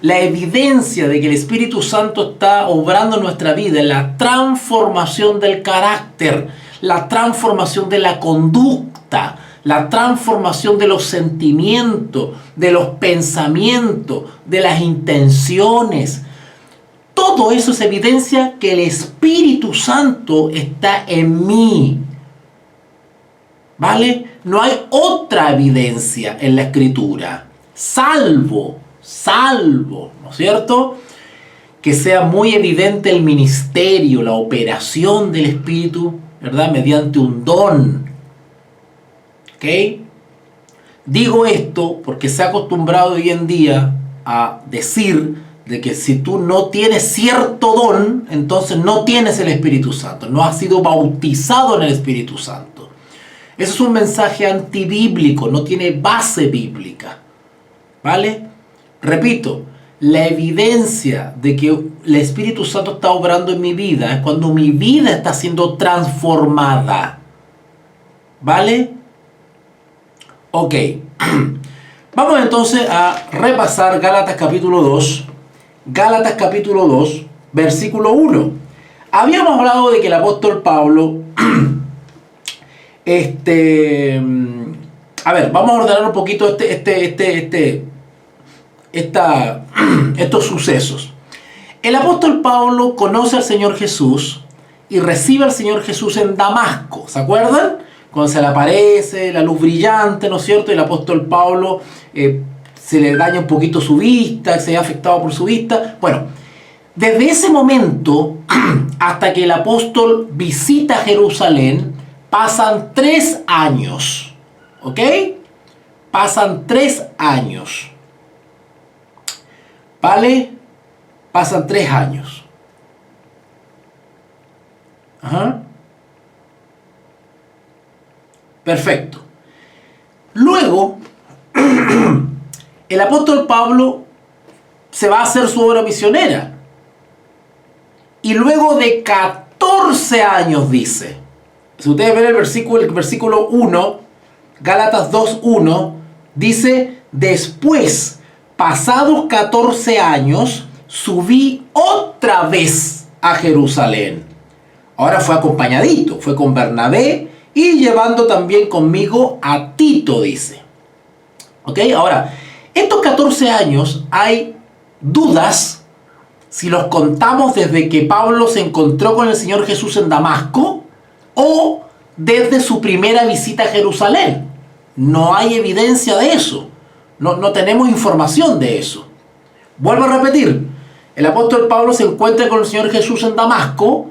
La evidencia de que el Espíritu Santo está obrando en nuestra vida es la transformación del carácter, la transformación de la conducta, la transformación de los sentimientos, de los pensamientos, de las intenciones. Todo eso es evidencia que el Espíritu Santo está en mí. ¿Vale? No hay otra evidencia en la Escritura, salvo, ¿no es cierto?, que sea muy evidente el ministerio, la operación del Espíritu, ¿verdad?, mediante un don. ¿Ok? Digo esto porque se ha acostumbrado hoy en día a decir de que si tú no tienes cierto don, entonces no tienes el Espíritu Santo, no has sido bautizado en el Espíritu Santo. Eso es un mensaje antibíblico, no tiene base bíblica. ¿Vale? Repito, la evidencia de que el Espíritu Santo está obrando en mi vida es cuando mi vida está siendo transformada. ¿Vale? Ok. Vamos entonces a repasar Gálatas capítulo 2. Gálatas capítulo 2, versículo 1. Habíamos hablado de que el apóstol Pablo... A ver, vamos a ordenar un poquito estos sucesos. El apóstol Pablo conoce al Señor Jesús y recibe al Señor Jesús en Damasco. ¿Se acuerdan? Cuando se le aparece la luz brillante, ¿no es cierto? Y el apóstol Pablo se le daña un poquito su vista, se ve afectado por su vista. Bueno, desde ese momento hasta que el apóstol visita Jerusalén, pasan 3 años. ¿Ok? Pasan 3 años. ¿Vale? Pasan 3 años. Ajá. Perfecto. Luego, el apóstol Pablo se va a hacer su obra misionera. Y luego de 14 años dice, si ustedes ven el versículo 1, Gálatas 2:1, dice, después, pasados 14 años, subí otra vez a Jerusalén. Ahora fue acompañadito, fue con Bernabé y llevando también conmigo a Tito, dice. ¿Ok? Ahora, estos 14 años hay dudas si los contamos desde que Pablo se encontró con el Señor Jesús en Damasco o desde su primera visita a Jerusalén. No hay evidencia de eso. No tenemos información de eso. Vuelvo a repetir. El apóstol Pablo se encuentra con el Señor Jesús en Damasco.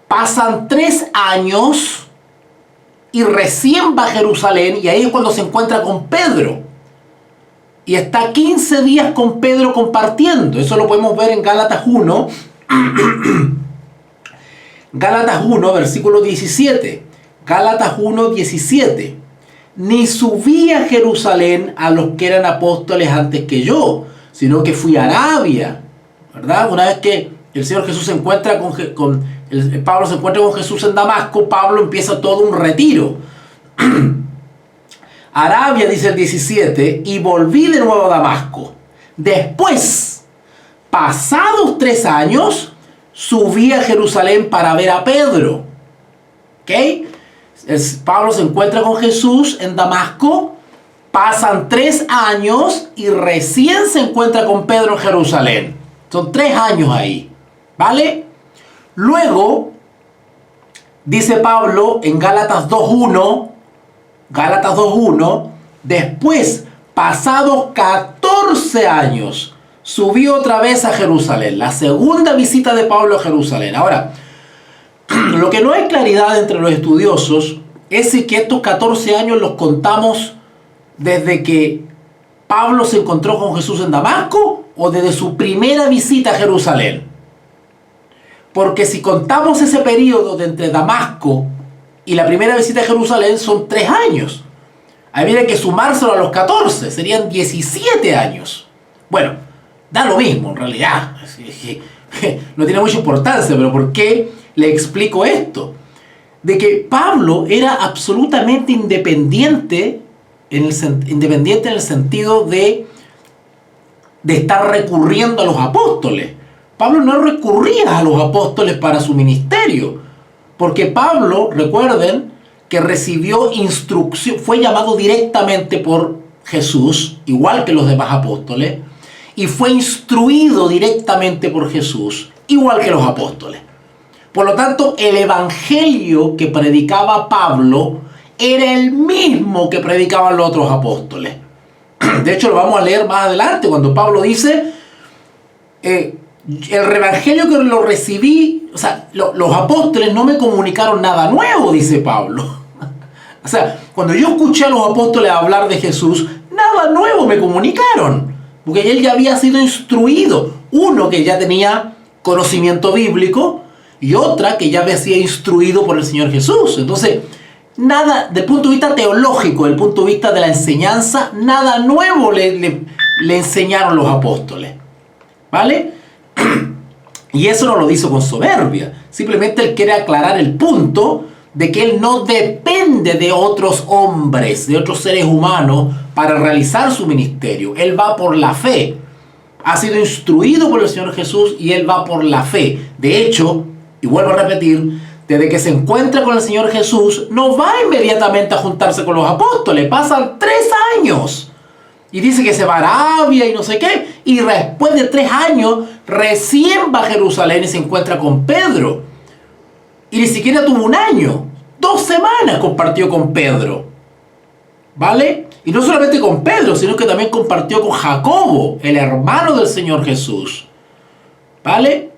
Pasan 3 años y recién va a Jerusalén. Y ahí es cuando se encuentra con Pedro. Y está 15 días con Pedro compartiendo. Eso lo podemos ver en Gálatas 1. Gálatas 1, versículo 17. Gálatas 1, 17. Ni subí a Jerusalén a los que eran apóstoles antes que yo, sino que fui a Arabia. ¿Verdad? Una vez que el Señor Jesús se encuentra Pablo se encuentra con Jesús en Damasco, Pablo empieza todo un retiro. Arabia, dice el 17, y volví de nuevo a Damasco. Después, pasados 3 años, subí a Jerusalén para ver a Pedro. ¿Ok? Pablo se encuentra con Jesús en Damasco, pasan 3 años y recién se encuentra con Pedro en Jerusalén. Son 3 años ahí. ¿Vale? Luego, dice Pablo en Gálatas 2.1, después, pasados 14 años, subí otra vez a Jerusalén. La segunda visita de Pablo a Jerusalén. Ahora, lo que no hay claridad entre los estudiosos es si que estos 14 años los contamos desde que Pablo se encontró con Jesús en Damasco o desde su primera visita a Jerusalén. Porque si contamos ese periodo de entre Damasco y la primera visita a Jerusalén son 3 años. Ahí viene que sumárselo a los 14, serían 17 años. Bueno, da lo mismo en realidad. No tiene mucha importancia, pero ¿por qué le explico esto? De que Pablo era absolutamente independiente en el sentido de de estar recurriendo a los apóstoles. Pablo no recurría a los apóstoles para su ministerio, porque Pablo, recuerden, que recibió instrucción, fue llamado directamente por Jesús, igual que los demás apóstoles, y fue instruido directamente por Jesús, igual que los apóstoles. Por lo tanto, el evangelio que predicaba Pablo era el mismo que predicaban los otros apóstoles. De hecho, lo vamos a leer más adelante, cuando Pablo dice, el evangelio que lo recibí, o sea, los apóstoles no me comunicaron nada nuevo, dice Pablo. O sea, cuando yo escuché a los apóstoles hablar de Jesús, nada nuevo me comunicaron, porque él ya había sido instruido. Uno que ya tenía conocimiento bíblico y otra que ya había sido instruido por el Señor Jesús. Entonces, nada, del punto de vista teológico, del punto de vista de la enseñanza, nada nuevo le enseñaron los apóstoles. ¿Vale? Y eso no lo hizo con soberbia. Simplemente él quiere aclarar el punto de que él no depende de otros hombres, de otros seres humanos para realizar su ministerio. Él va por la fe. Ha sido instruido por el Señor Jesús y él va por la fe. De hecho, y vuelvo a repetir, desde que se encuentra con el Señor Jesús, no va inmediatamente a juntarse con los apóstoles. Pasan 3 años. Y dice que se va a Arabia y no sé qué. Y después de 3 años, recién va a Jerusalén y se encuentra con Pedro. Y ni siquiera tuvo 1 año. 2 semanas compartió con Pedro. ¿Vale? Y no solamente con Pedro, sino que también compartió con Jacobo, el hermano del Señor Jesús. ¿Vale?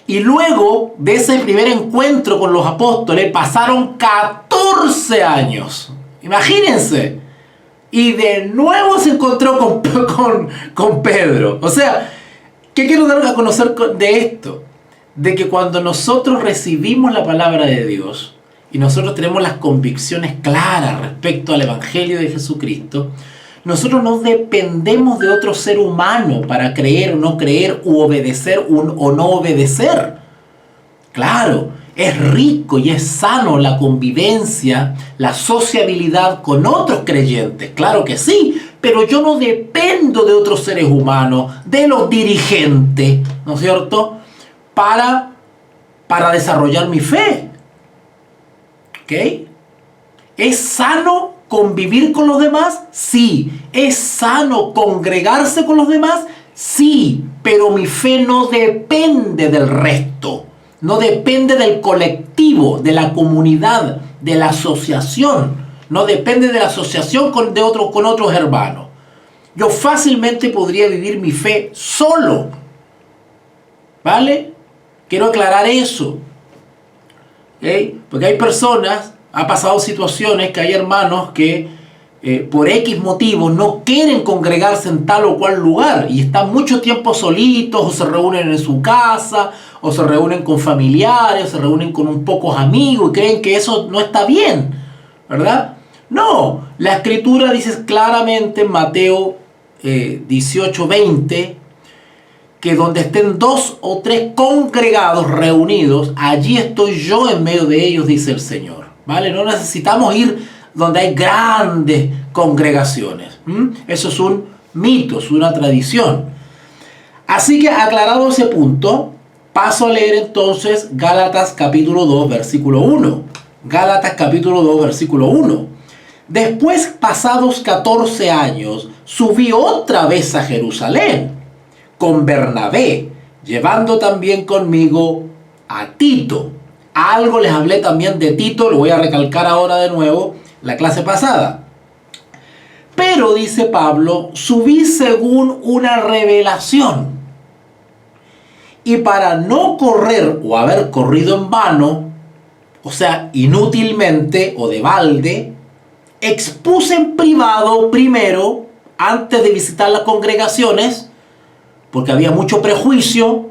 Y luego de ese primer encuentro con los apóstoles pasaron 14 años. Imagínense. Y de nuevo se encontró con Pedro. O sea, ¿qué quiero dar a conocer de esto? De que cuando nosotros recibimos la palabra de Dios y nosotros tenemos las convicciones claras respecto al Evangelio de Jesucristo, nosotros no dependemos de otro ser humano para creer o no creer, u obedecer o no obedecer. Claro, es rico y es sano la convivencia, la sociabilidad con otros creyentes, claro que sí, pero yo no dependo de otros seres humanos, de los dirigentes, ¿no es cierto?, para desarrollar mi fe. ¿Ok? ¿Es sano convivir con los demás? Sí. ¿Es sano congregarse con los demás? Sí. Pero mi fe no depende del resto. No depende del colectivo, de la comunidad, de la asociación. No depende de la asociación con otros hermanos. Yo fácilmente podría vivir mi fe solo. ¿Vale? Quiero aclarar eso. ¿Okay? Porque hay personas, ha pasado situaciones que hay hermanos que por X motivos no quieren congregarse en tal o cual lugar y están mucho tiempo solitos, o se reúnen en su casa, o se reúnen con familiares, o se reúnen con un pocos amigos y creen que eso no está bien, ¿verdad? No, la Escritura dice claramente en Mateo 18:20 que donde estén 2 o 3 congregados reunidos, allí estoy yo en medio de ellos, dice el Señor. ¿Vale? No necesitamos ir donde hay grandes congregaciones. Eso es un mito, es una tradición. Así que aclarado ese punto, paso a leer entonces Gálatas capítulo 2, versículo 1. Gálatas capítulo 2, versículo 1. Después, pasados 14 años, subí otra vez a Jerusalén con Bernabé, llevando también conmigo a Tito. Algo les hablé también de Tito, lo voy a recalcar ahora de nuevo, la clase pasada. Pero, dice Pablo, subí según una revelación. Y para no correr o haber corrido en vano, o sea, inútilmente o de balde, expuse en privado primero, antes de visitar las congregaciones, porque había mucho prejuicio,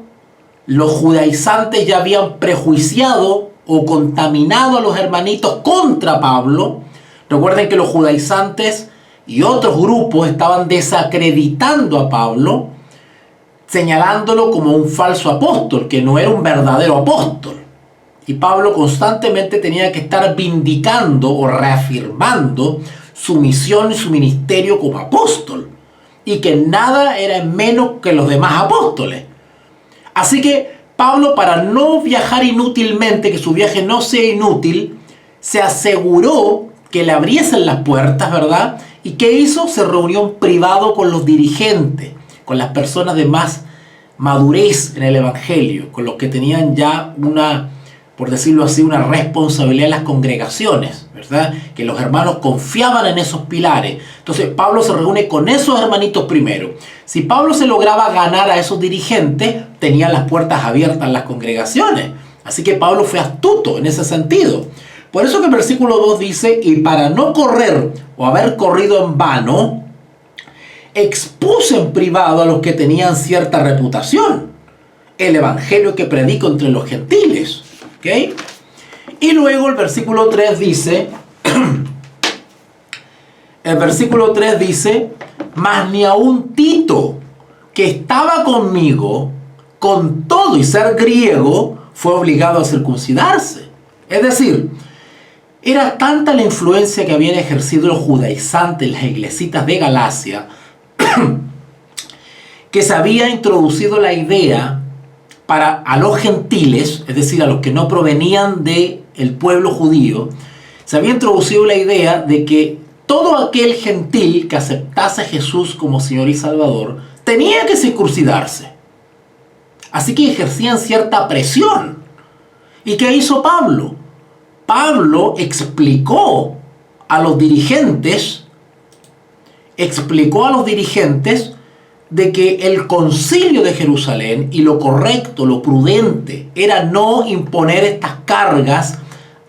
los judaizantes ya habían prejuiciado o contaminado a los hermanitos contra Pablo. Recuerden que los judaizantes y otros grupos estaban desacreditando a Pablo, señalándolo como un falso apóstol, que no era un verdadero apóstol. Y Pablo constantemente tenía que estar vindicando o reafirmando su misión y su ministerio como apóstol. y que nada era menos que los demás apóstoles. Así que Pablo, para no viajar inútilmente, que su viaje no sea inútil, se aseguró que le abriesen las puertas, ¿verdad? ¿Y qué hizo? Se reunió en privado con los dirigentes, con las personas de más madurez en el Evangelio, con los que tenían ya una, por decirlo así, una responsabilidad en las congregaciones, ¿verdad? Que los hermanos confiaban en esos pilares. Entonces Pablo se reúne con esos hermanitos primero. Si Pablo se lograba ganar a esos dirigentes, tenía las puertas abiertas en las congregaciones. Así que Pablo fue astuto en ese sentido. Por eso que el versículo 2 dice, y para no correr o haber corrido en vano, expuse en privado a los que tenían cierta reputación el evangelio que predico entre los gentiles. ¿Okay? Y luego el versículo 3 dice, mas ni aun Tito, que estaba conmigo, con todo y ser griego, fue obligado a circuncidarse. Es decir, era tanta la influencia que habían ejercido los judaizantes en las iglesitas de Galacia, que se había introducido la idea a los gentiles, es decir, a los que no provenían del pueblo judío, se había introducido la idea de que todo aquel gentil que aceptase a Jesús como Señor y Salvador tenía que circuncidarse. Así que ejercían cierta presión. ¿Y qué hizo Pablo? Pablo explicó a los dirigentes de que el concilio de Jerusalén y lo correcto, lo prudente, era no imponer estas cargas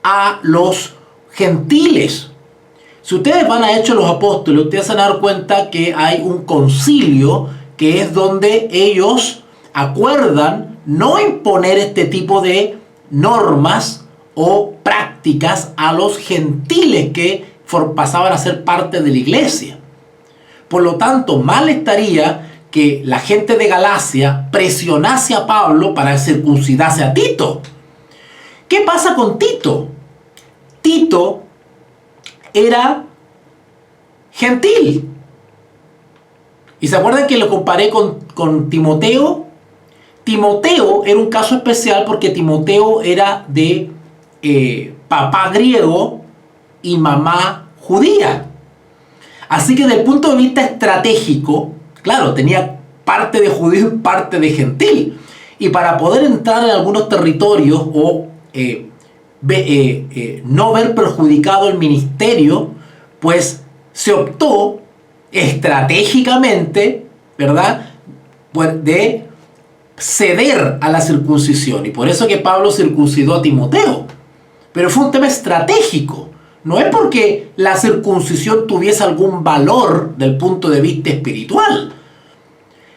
a los gentiles. Si ustedes van a Hechos de los Apóstoles, ustedes se van a dar cuenta que hay un concilio que es donde ellos acuerdan no imponer este tipo de normas o prácticas a los gentiles que pasaban a ser parte de la iglesia. Por lo tanto, mal estaría que la gente de Galacia presionase a Pablo para circuncidarse a Tito. ¿Qué pasa con Tito? Tito era gentil. ¿Y se acuerdan que lo comparé con Timoteo? Timoteo era un caso especial porque Timoteo era de papá griego y mamá judía. Así que desde el punto de vista estratégico, claro, tenía parte de judío y parte de gentil. Y para poder entrar en algunos territorios o no ver perjudicado el ministerio, pues se optó estratégicamente, ¿verdad?, pues de ceder a la circuncisión. Y por eso que Pablo circuncidó a Timoteo. Pero fue un tema estratégico. No es porque la circuncisión tuviese algún valor del punto de vista espiritual.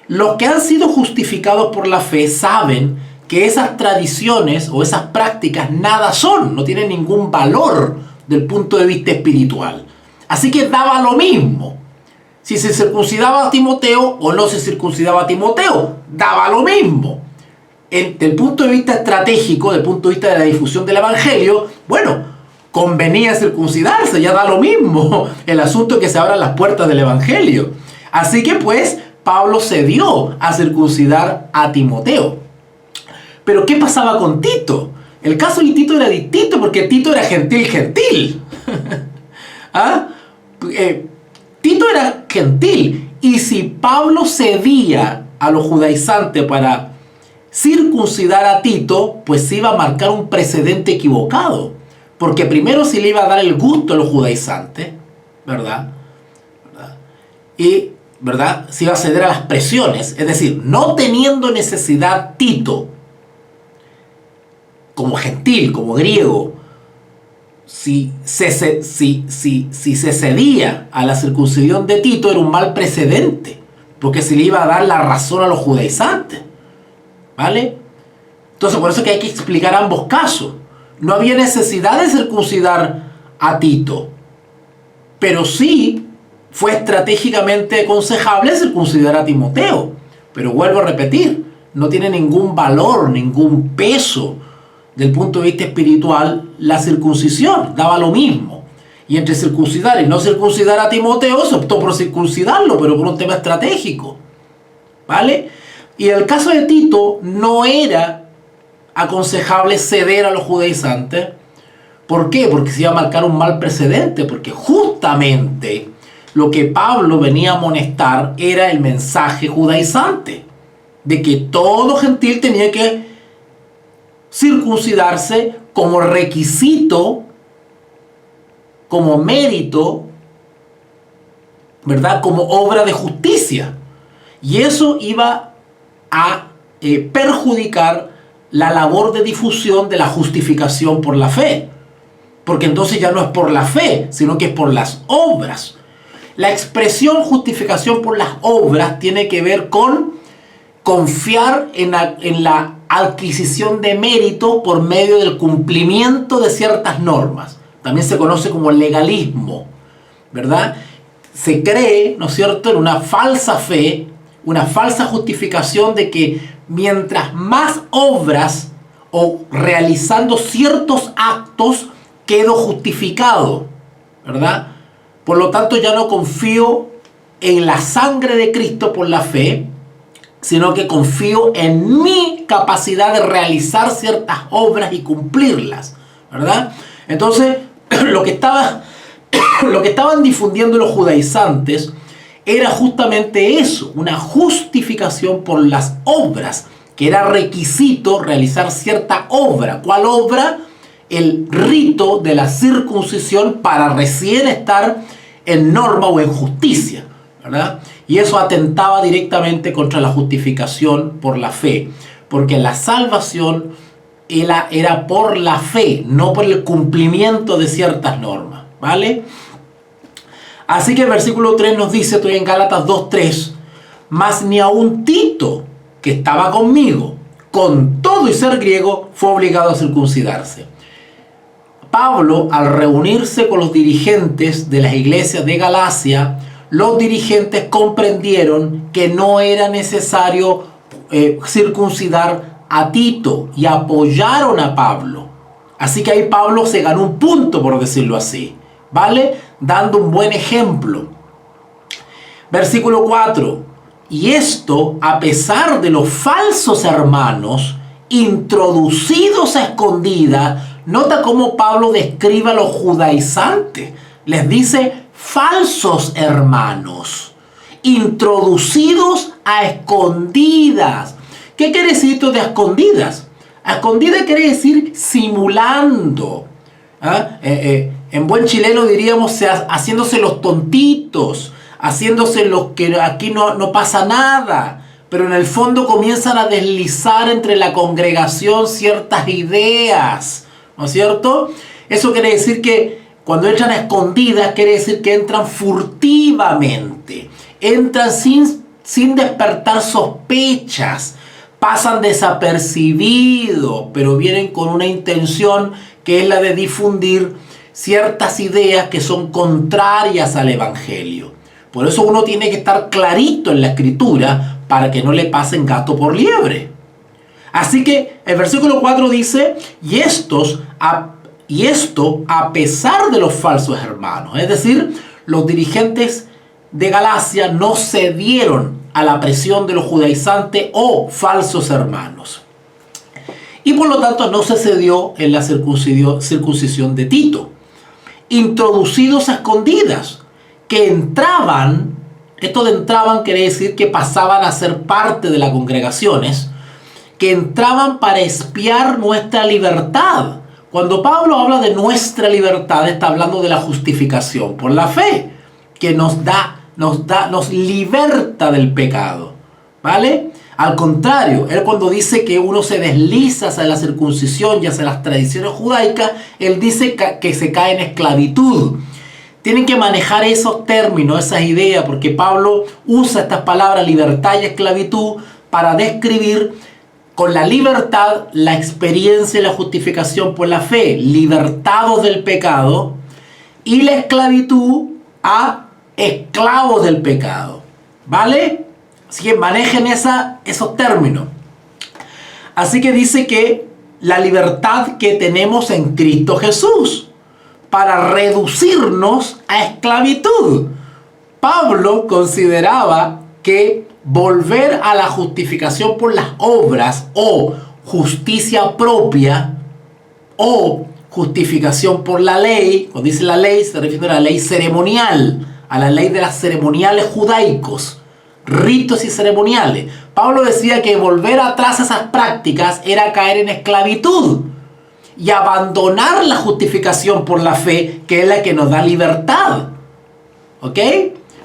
Los que han sido justificados por la fe saben que esas tradiciones o esas prácticas nada son, no tienen ningún valor del punto de vista espiritual. Así que daba lo mismo. Si se circuncidaba a Timoteo o no se circuncidaba a Timoteo, daba lo mismo. Desde el punto de vista estratégico, desde el punto de vista de la difusión del evangelio, bueno, convenía circuncidarse, ya da lo mismo. El asunto es que se abran las puertas del evangelio. Así que pues Pablo se dio a circuncidar a Timoteo. Pero ¿qué pasaba con Tito? El caso de Tito era distinto porque Tito era gentil. ¿Ah? Tito era gentil. Y si Pablo cedía a los judaizantes para circuncidar a Tito, pues se iba a marcar un precedente equivocado. Porque primero se le iba a dar el gusto a los judaizantes, ¿verdad? Y, ¿verdad?, se iba a ceder a las presiones. Es decir, no teniendo necesidad Tito, como gentil, como griego, si se cedía a la circuncisión de Tito, era un mal precedente, porque se le iba a dar la razón a los judaizantes, ¿vale? Entonces, por eso es que hay que explicar ambos casos. No había necesidad de circuncidar a Tito, pero sí fue estratégicamente aconsejable circuncidar a Timoteo. Pero vuelvo a repetir, no tiene ningún valor, ningún peso del punto de vista espiritual la circuncisión, daba lo mismo. Y entre circuncidar y no circuncidar a Timoteo, se optó por circuncidarlo, pero por un tema estratégico. ¿Vale? Y en el caso de Tito, no era aconsejable ceder a los judaizantes. ¿Por qué? Porque se iba a marcar un mal precedente, porque justamente lo que Pablo venía a amonestar era el mensaje judaizante, de que todo gentil tenía que circuncidarse como requisito, como mérito, ¿verdad? Como obra de justicia. Y eso iba a perjudicar la labor de difusión de la justificación por la fe. Porque entonces ya no es por la fe, sino que es por las obras. La expresión justificación por las obras tiene que ver con confiar en la adquisición de mérito por medio del cumplimiento de ciertas normas. También se conoce como legalismo, ¿verdad? Se cree, ¿no es cierto?, en una falsa fe, una falsa justificación de que mientras más obras o realizando ciertos actos, quedo justificado, ¿verdad? Por lo tanto, ya no confío en la sangre de Cristo por la fe, sino que confío en mi capacidad de realizar ciertas obras y cumplirlas, ¿verdad? Entonces, lo que estaban difundiendo los judaizantes era justamente eso, una justificación por las obras, que era requisito realizar cierta obra. ¿Cuál obra? El rito de la circuncisión para recién estar en norma o en justicia, ¿verdad? Y eso atentaba directamente contra la justificación por la fe, porque la salvación era por la fe, no por el cumplimiento de ciertas normas, ¿vale? Así que el versículo 3 nos dice, estoy en Gálatas 2:3, mas ni aun Tito, que estaba conmigo, con todo y ser griego, fue obligado a circuncidarse. Pablo, al reunirse con los dirigentes de las iglesias de Galacia, los dirigentes comprendieron que no era necesario circuncidar a Tito y apoyaron a Pablo. Así que ahí Pablo se ganó un punto, por decirlo así, ¿vale? Dando un buen ejemplo. Versículo 4. Y esto, a pesar de los falsos hermanos introducidos a escondidas. Nota cómo Pablo describe a los judaizantes. Les dice falsos hermanos, introducidos a escondidas. ¿Qué quiere decir esto de escondidas? A escondidas quiere decir simulando. En buen chileno diríamos haciéndose los tontitos, haciéndose los que aquí no pasa nada. Pero en el fondo comienzan a deslizar entre la congregación ciertas ideas. ¿No es cierto? Eso quiere decir que cuando entran a escondidas, quiere decir que entran furtivamente. Entran sin despertar sospechas. Pasan desapercibidos, pero vienen con una intención que es la de difundir ciertas ideas que son contrarias al Evangelio. Por eso uno tiene que estar clarito en la Escritura para que no le pasen gato por liebre. Así que el versículo 4 dice, y esto a pesar de los falsos hermanos, es decir, los dirigentes de Galacia no cedieron a la presión de los judaizantes o falsos hermanos. Y por lo tanto no se cedió en la circuncisión de Tito. Introducidos a escondidas, que entraban, esto de entraban quiere decir que pasaban a ser parte de las congregaciones, que entraban para espiar nuestra libertad. Cuando Pablo habla de nuestra libertad, está hablando de la justificación por la fe, que nos liberta del pecado, ¿vale? Al contrario, él cuando dice que uno se desliza hacia la circuncisión y hacia las tradiciones judaicas, él dice que se cae en esclavitud. Tienen que manejar esos términos, esas ideas, porque Pablo usa estas palabras libertad y esclavitud para describir con la libertad la experiencia y la justificación por la fe, libertados del pecado, y la esclavitud a esclavos del pecado, ¿vale? Así que manejen esos términos. Así que dice que la libertad que tenemos en Cristo Jesús. para reducirnos a esclavitud. Pablo consideraba que volver a la justificación por las obras o justicia propia o justificación por la ley, cuando dice la ley se refiere a la ley ceremonial, a la ley de las ceremoniales judaicos, ritos y ceremoniales. Pablo decía que volver atrás a esas prácticas era caer en esclavitud y abandonar la justificación por la fe, que es la que nos da libertad. ¿Ok?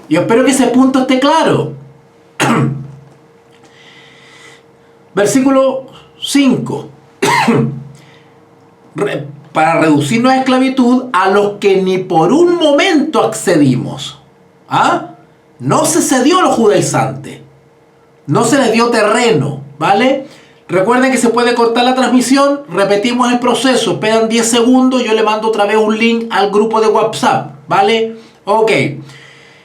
Yo espero que ese punto esté claro. Versículo 5. Para reducirnos a esclavitud a los que ni por un momento accedimos. ¿Ah? No se cedió a los judaizantes. No se les dio terreno, ¿vale? Recuerden que se puede cortar la transmisión. Repetimos el proceso. Esperan 10 segundos. Yo le mando otra vez un link al grupo de WhatsApp, ¿vale? Ok.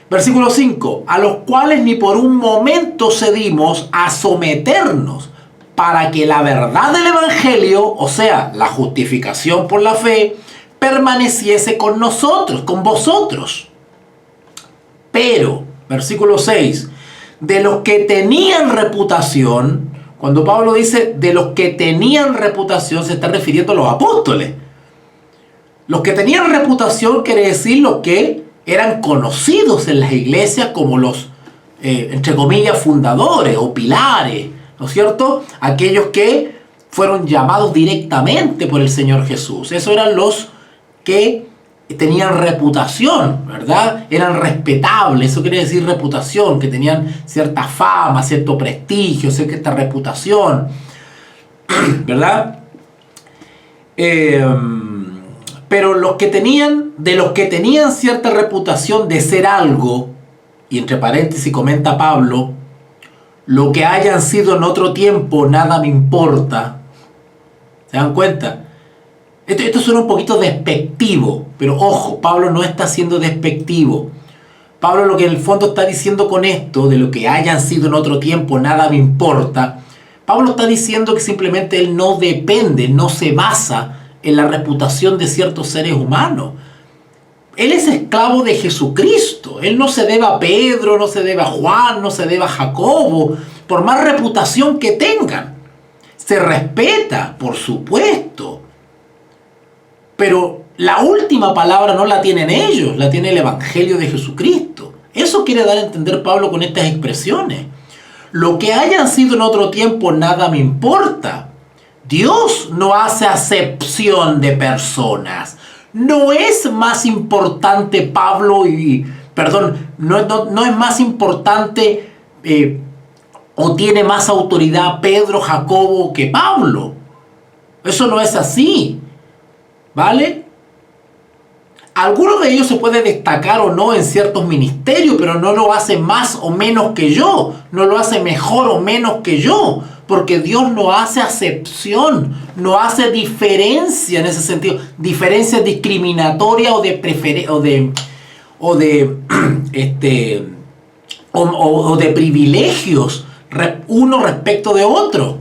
Versículo 5. A los cuales ni por un momento cedimos a someternos para que la verdad del Evangelio, o sea, la justificación por la fe, permaneciese con nosotros, con vosotros. Pero, versículo 6, de los que tenían reputación, cuando Pablo dice de los que tenían reputación, se está refiriendo a los apóstoles. Los que tenían reputación quiere decir los que eran conocidos en las iglesias como los, entre comillas, fundadores o pilares, ¿no es cierto? Aquellos que fueron llamados directamente por el Señor Jesús. Esos eran los que tenían reputación, ¿verdad? Eran respetables, eso quiere decir reputación, que tenían cierta fama, cierto prestigio, cierta reputación, ¿verdad? Pero de los que tenían cierta reputación de ser algo, y entre paréntesis comenta Pablo, lo que hayan sido en otro tiempo, nada me importa. ¿Se dan cuenta? Esto suena un poquito despectivo, pero ojo, Pablo no está siendo despectivo. Pablo lo que en el fondo está diciendo con esto, de lo que hayan sido en otro tiempo, nada me importa. Pablo está diciendo que simplemente él no depende, no se basa en la reputación de ciertos seres humanos. Él es esclavo de Jesucristo. Él no se debe a Pedro, no se debe a Juan, no se debe a Jacobo, por más reputación que tengan. Se respeta, por supuesto. Pero la última palabra no la tienen ellos, la tiene el Evangelio de Jesucristo. Eso quiere dar a entender Pablo con estas expresiones. Lo que hayan sido en otro tiempo, nada me importa. Dios no hace acepción de personas. No es más importante Pablo no es más importante o tiene más autoridad Pedro, Jacobo que Pablo. Eso no es así, ¿vale? Algunos de ellos se puede destacar o no en ciertos ministerios, pero no lo hace más o menos que yo, no lo hace mejor o menos que yo, porque Dios no hace acepción, no hace diferencia en ese sentido, diferencia discriminatoria o de privilegios uno respecto de otro.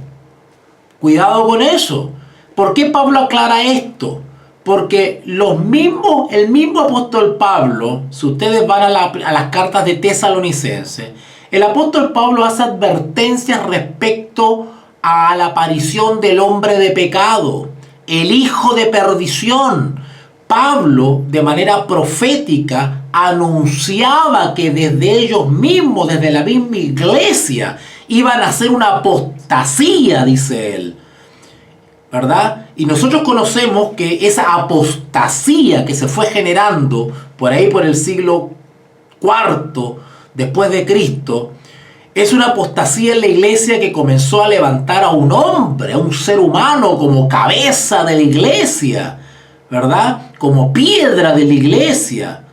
Cuidado con eso. ¿Por qué Pablo aclara esto? Porque el mismo apóstol Pablo, si ustedes van a las cartas de Tesalonicenses, el apóstol Pablo hace advertencias respecto a la aparición del hombre de pecado, el hijo de perdición. Pablo, de manera profética, anunciaba que desde ellos mismos, desde la misma iglesia, iban a hacer una apostasía, dice él, ¿verdad? Y nosotros conocemos que esa apostasía que se fue generando por ahí por el siglo IV después de Cristo, es una apostasía en la iglesia que comenzó a levantar a un hombre, a un ser humano como cabeza de la iglesia, ¿verdad? Como piedra de la iglesia.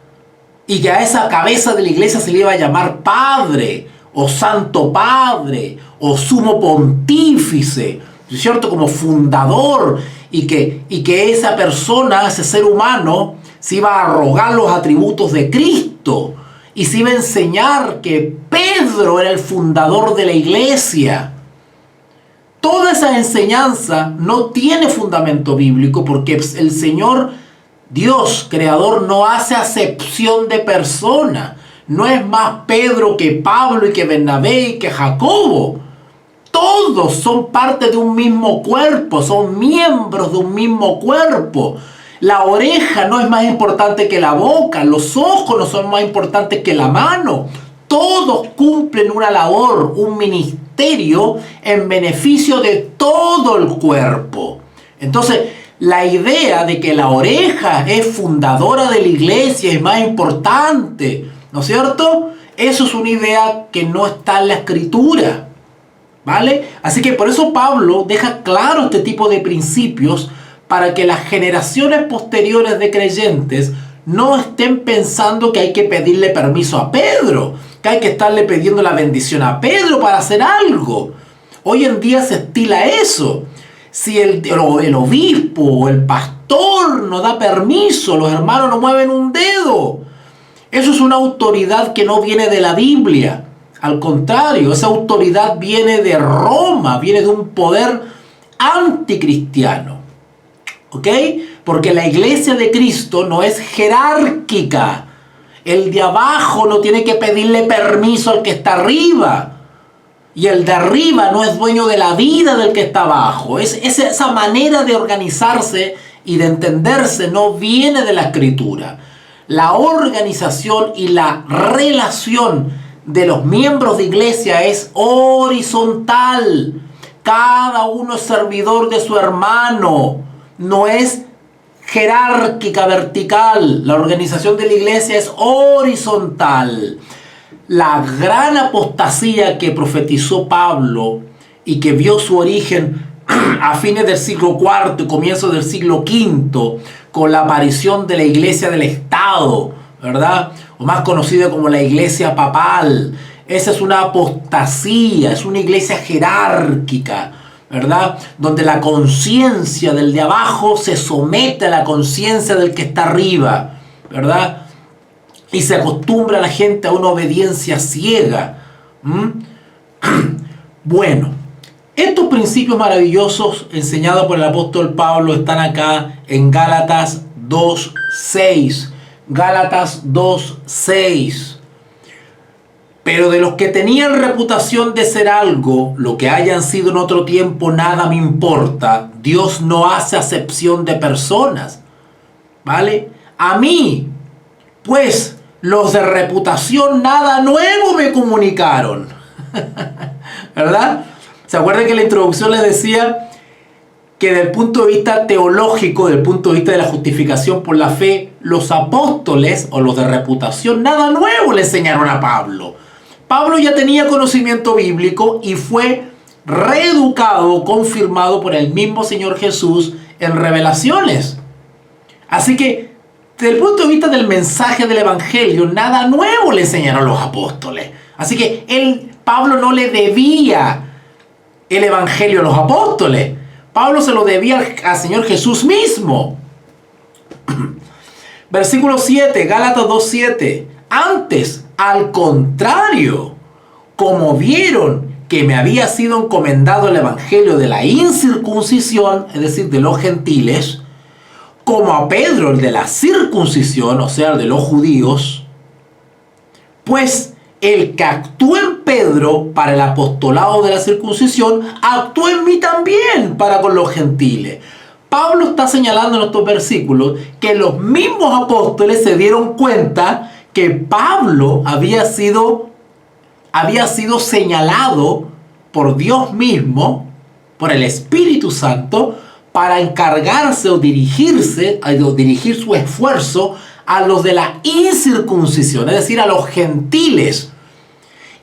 Y que a esa cabeza de la iglesia se le iba a llamar Padre, o Santo Padre, o Sumo Pontífice, ¿cierto? Como fundador, y que esa persona, ese ser humano, se iba a arrogar los atributos de Cristo y se iba a enseñar que Pedro era el fundador de la iglesia. Toda esa enseñanza no tiene fundamento bíblico porque el Señor Dios, creador, no hace acepción de persona. No es más Pedro que Pablo y que Bernabé y que Jacobo. Todos son parte de un mismo cuerpo, son miembros de un mismo cuerpo. La oreja no es más importante que la boca, los ojos no son más importantes que la mano. Todos cumplen una labor, un ministerio en beneficio de todo el cuerpo. Entonces, la idea de que la oreja es fundadora de la iglesia, es más importante, ¿no es cierto? Eso es una idea que no está en la Escritura, ¿vale? Así que por eso Pablo deja claro este tipo de principios para que las generaciones posteriores de creyentes no estén pensando que hay que pedirle permiso a Pedro, que hay que estarle pidiendo la bendición a Pedro para hacer algo. Hoy en día se estila eso. Si el obispo o el pastor no da permiso, los hermanos no mueven un dedo. Eso es una autoridad que no viene de la Biblia. Al contrario, esa autoridad viene de Roma, viene de un poder anticristiano. ¿Ok? Porque la iglesia de Cristo no es jerárquica. El de abajo no tiene que pedirle permiso al que está arriba. Y el de arriba no es dueño de la vida del que está abajo. Esa manera de organizarse y de entenderse no viene de la Escritura. La organización y la relación de los miembros de iglesia es horizontal. Cada uno es servidor de su hermano. No es jerárquica, vertical. La organización de la iglesia es horizontal. La gran apostasía que profetizó Pablo y que vio su origen a fines del siglo IV y comienzos del siglo V con la aparición de la iglesia del Estado, ¿verdad? O más conocida como la iglesia papal. Esa es una apostasía, es una iglesia jerárquica, ¿verdad? Donde la conciencia del de abajo se somete a la conciencia del que está arriba, ¿verdad? Y se acostumbra a la gente a una obediencia ciega. Bueno, estos principios maravillosos enseñados por el apóstol Pablo están acá en Gálatas 2:6. Gálatas 2:6. Pero de los que tenían reputación de ser algo, lo que hayan sido en otro tiempo, nada me importa. Dios no hace acepción de personas, ¿vale? A mí, pues, los de reputación nada nuevo me comunicaron. ¿Verdad? ¿Se acuerdan que en la introducción les decía que desde el punto de vista teológico, desde el punto de vista de la justificación por la fe, los apóstoles o los de reputación nada nuevo le enseñaron a Pablo? Pablo ya tenía conocimiento bíblico y fue reeducado, confirmado por el mismo Señor Jesús en revelaciones. Así que desde el punto de vista del mensaje del Evangelio, nada nuevo le enseñaron los apóstoles. Así que Pablo no le debía el Evangelio a los apóstoles. Pablo se lo debía al Señor Jesús mismo. Versículo 7, Gálatas 2:7. Antes, al contrario, como vieron que me había sido encomendado el Evangelio de la incircuncisión, es decir, de los gentiles, como a Pedro el de la circuncisión, o sea, el de los judíos, pues el que actuó en Pedro para el apostolado de la circuncisión, actuó en mí también para con los gentiles. Pablo está señalando en estos versículos que los mismos apóstoles se dieron cuenta que Pablo había sido señalado por Dios mismo, por el Espíritu Santo, para encargarse o dirigir su esfuerzo a los de la incircuncisión, es decir, a los gentiles.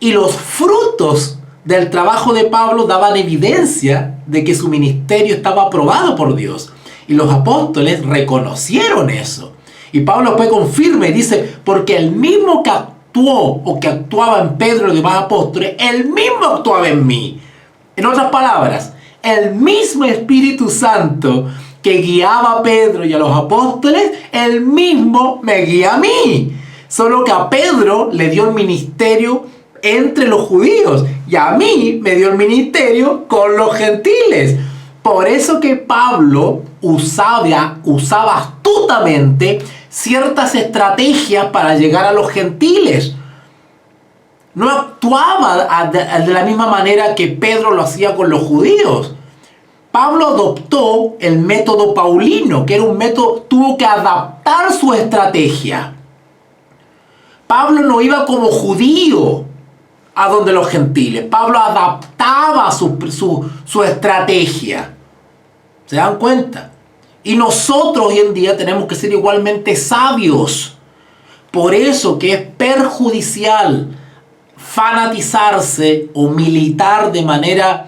Y los frutos del trabajo de Pablo daban evidencia de que su ministerio estaba aprobado por Dios. Y los apóstoles reconocieron eso. Y Pablo después confirma y dice, porque el mismo que actuó o que actuaba en Pedro y los demás apóstoles, el mismo actuaba en mí. En otras palabras, el mismo Espíritu Santo que guiaba a Pedro y a los apóstoles, el mismo me guía a mí. Solo que a Pedro le dio el ministerio entre los judíos y a mí me dio el ministerio con los gentiles. Por eso que Pablo usaba astutamente ciertas estrategias para llegar a los gentiles. No actuaba de la misma manera que Pedro lo hacía con los judíos. Pablo adoptó el método paulino, que era un método, tuvo que adaptar su estrategia. Pablo no iba como judío a donde los gentiles. Pablo adaptaba su estrategia. ¿Se dan cuenta? Y nosotros hoy en día tenemos que ser igualmente sabios. Por eso que es perjudicial fanatizarse o militar de manera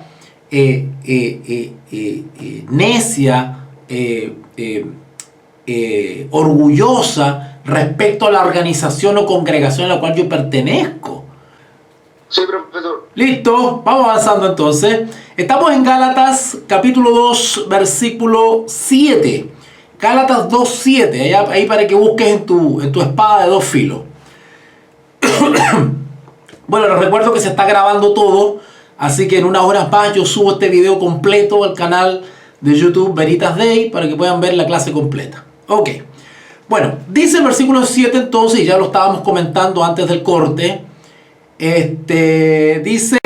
necia, orgullosa respecto a la organización o congregación a la cual yo pertenezco. Sí, profesor. Listo, vamos avanzando entonces. Estamos en Gálatas capítulo 2, versículo 7. Gálatas 2, 7. Ahí para que busques en tu espada de dos filos. Bueno, les recuerdo que se está grabando todo, así que en unas horas más yo subo este video completo al canal de YouTube Veritas Day para que puedan ver la clase completa. Ok. Bueno, dice el versículo 7 entonces, y ya lo estábamos comentando antes del corte. Dice,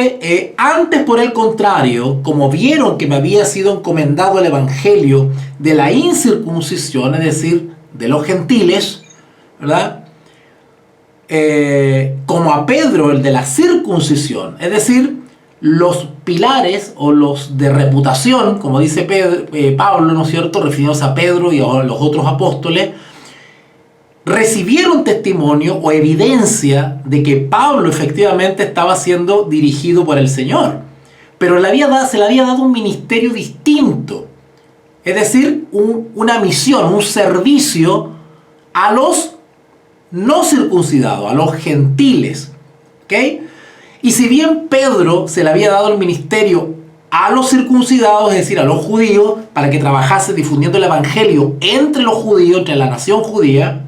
antes por el contrario, como vieron que me había sido encomendado el evangelio de la incircuncisión, es decir, de los gentiles, ¿verdad? Como a Pedro el de la circuncisión, es decir, los pilares o los de reputación, como dice Pablo, ¿no es cierto?, refiriéndose a Pedro y a los otros apóstoles, recibieron testimonio o evidencia de que Pablo efectivamente estaba siendo dirigido por el Señor, pero se le había dado un ministerio distinto, es decir, una misión, un servicio a los no circuncidados, a los gentiles, ¿ok? Y si bien Pedro se le había dado el ministerio a los circuncidados, es decir, a los judíos, para que trabajase difundiendo el evangelio entre los judíos, entre la nación judía,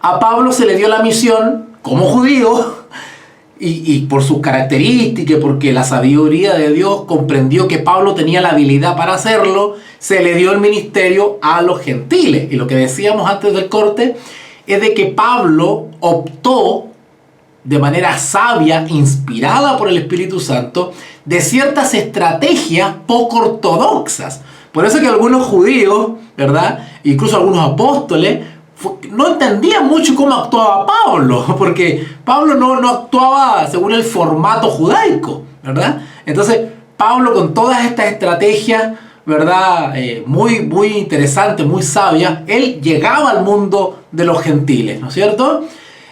a Pablo se le dio la misión como judío y por sus características, porque la sabiduría de Dios comprendió que Pablo tenía la habilidad para hacerlo, se le dio el ministerio a los gentiles. Y lo que decíamos antes del corte es de que Pablo optó de manera sabia, inspirada por el Espíritu Santo, de ciertas estrategias poco ortodoxas. Por eso que algunos judíos, ¿verdad?, incluso algunos apóstoles, no entendían mucho cómo actuaba Pablo, porque Pablo no actuaba según el formato judaico, ¿verdad? Entonces, Pablo con todas estas estrategias, ¿verdad?, muy interesantes, muy sabias, él llegaba al mundo de los gentiles, ¿no es cierto?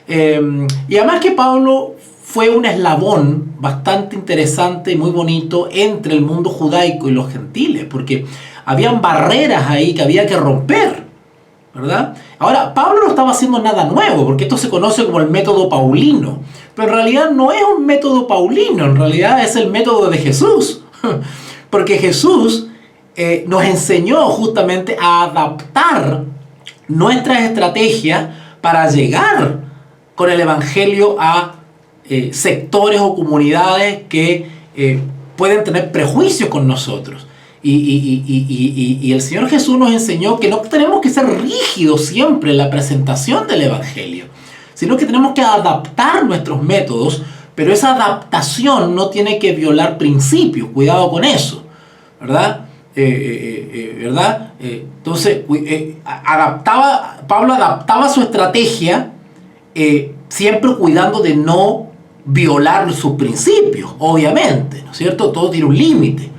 Y además que Pablo fue un eslabón bastante interesante y muy bonito entre el mundo judaico y los gentiles, porque habían barreras ahí que había que romper, ¿verdad? Ahora, Pablo no estaba haciendo nada nuevo, porque esto se conoce como el método paulino, pero en realidad no es un método paulino, en realidad es el método de Jesús, porque Jesús nos enseñó justamente a adaptar nuestras estrategias para llegar con el evangelio a sectores o comunidades que pueden tener prejuicios con nosotros. Y el Señor Jesús nos enseñó que no tenemos que ser rígidos siempre en la presentación del evangelio, sino que tenemos que adaptar nuestros métodos, pero esa adaptación no tiene que violar principios. Cuidado con eso, ¿verdad? ¿Verdad? Entonces, Pablo adaptaba su estrategia siempre cuidando de no violar sus principios, obviamente, ¿no es cierto? Todo tiene un límite.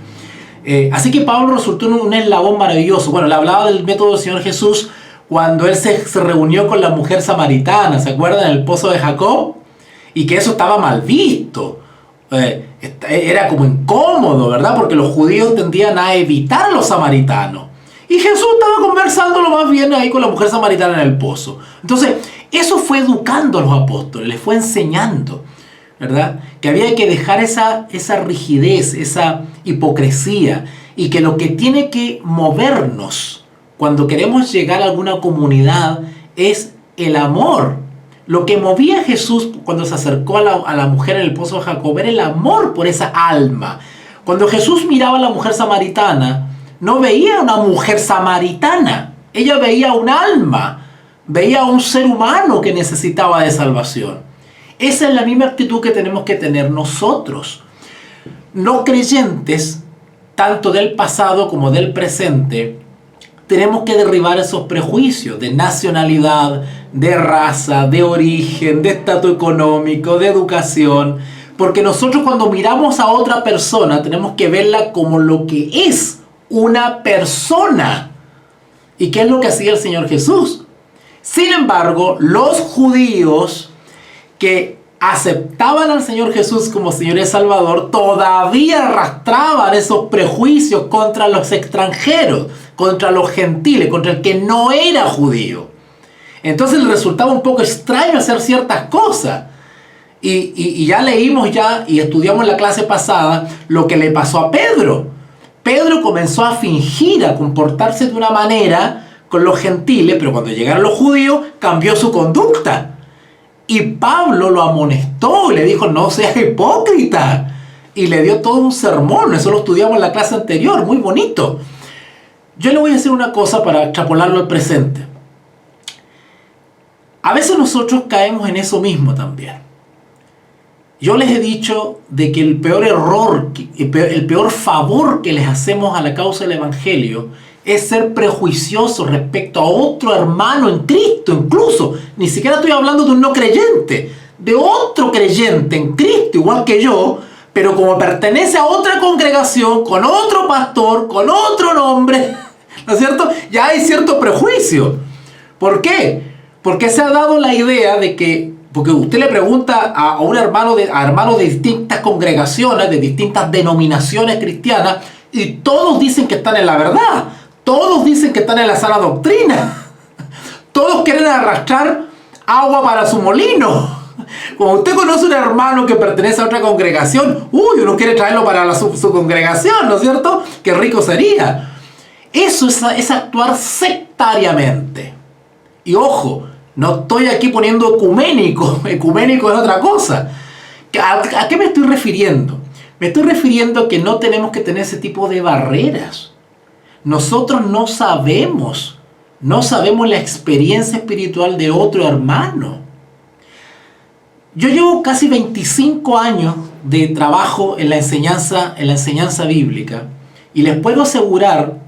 Así que Pablo resultó en un eslabón maravilloso. Bueno, le hablaba del método del Señor Jesús cuando él se reunió con la mujer samaritana, ¿se acuerdan? En el pozo de Jacob, y que eso estaba mal visto. Era como incómodo, ¿verdad? Porque los judíos tendían a evitar a los samaritanos. Y Jesús estaba conversándolo más bien ahí con la mujer samaritana en el pozo. Entonces, eso fue educando a los apóstoles, les fue enseñando, ¿verdad? Que había que dejar esa rigidez, esa hipocresía, y que lo que tiene que movernos cuando queremos llegar a alguna comunidad es el amor. Lo que movía a Jesús cuando se acercó a la mujer en el pozo de Jacob era el amor por esa alma. Cuando Jesús miraba a la mujer samaritana, no veía a una mujer samaritana. Ella veía un alma, veía a un ser humano que necesitaba de salvación. Esa es la misma actitud que tenemos que tener nosotros. No creyentes, tanto del pasado como del presente, tenemos que derribar esos prejuicios de nacionalidad, de raza, de origen, de estatus económico, de educación. Porque nosotros cuando miramos a otra persona tenemos que verla como lo que es, una persona. ¿Y qué es lo que hacía el Señor Jesús? Sin embargo, los judíos que aceptaban al Señor Jesús como Señor y Salvador todavía arrastraban esos prejuicios contra los extranjeros, contra los gentiles, contra el que no era judío. Entonces les resultaba un poco extraño hacer ciertas cosas. Y ya leímos y estudiamos en la clase pasada lo que le pasó a Pedro. Pedro comenzó a fingir, a comportarse de una manera con los gentiles, pero cuando llegaron los judíos cambió su conducta. Y Pablo lo amonestó y le dijo, no seas hipócrita. Y le dio todo un sermón, eso lo estudiamos en la clase anterior, muy bonito. Yo le voy a decir una cosa para extrapolarlo al presente. A veces nosotros caemos en eso mismo también. Yo les he dicho de que el peor error, el peor favor que les hacemos a la causa del Evangelio es ser prejuiciosos respecto a otro hermano en Cristo, incluso. Ni siquiera estoy hablando de un no creyente, de otro creyente en Cristo, igual que yo, pero como pertenece a otra congregación, con otro pastor, con otro nombre, ¿no es cierto? Ya hay cierto prejuicio. ¿Por qué? Porque se ha dado la idea de que, porque usted le pregunta a un hermano hermanos de distintas congregaciones, de distintas denominaciones cristianas, y todos dicen que están en la verdad. Todos dicen que están en la sana doctrina. Todos quieren arrastrar agua para su molino. Cuando usted conoce a un hermano que pertenece a otra congregación, uno quiere traerlo para su congregación, ¿no es cierto? ¡Qué rico sería! Eso es actuar sectariamente. Y ojo, no estoy aquí poniendo ecuménico. Ecuménico es otra cosa. ¿A qué me estoy refiriendo? Me estoy refiriendo a que no tenemos que tener ese tipo de barreras. Nosotros no sabemos la experiencia espiritual de otro hermano. Yo llevo casi 25 años de trabajo en la enseñanza bíblica y les puedo asegurar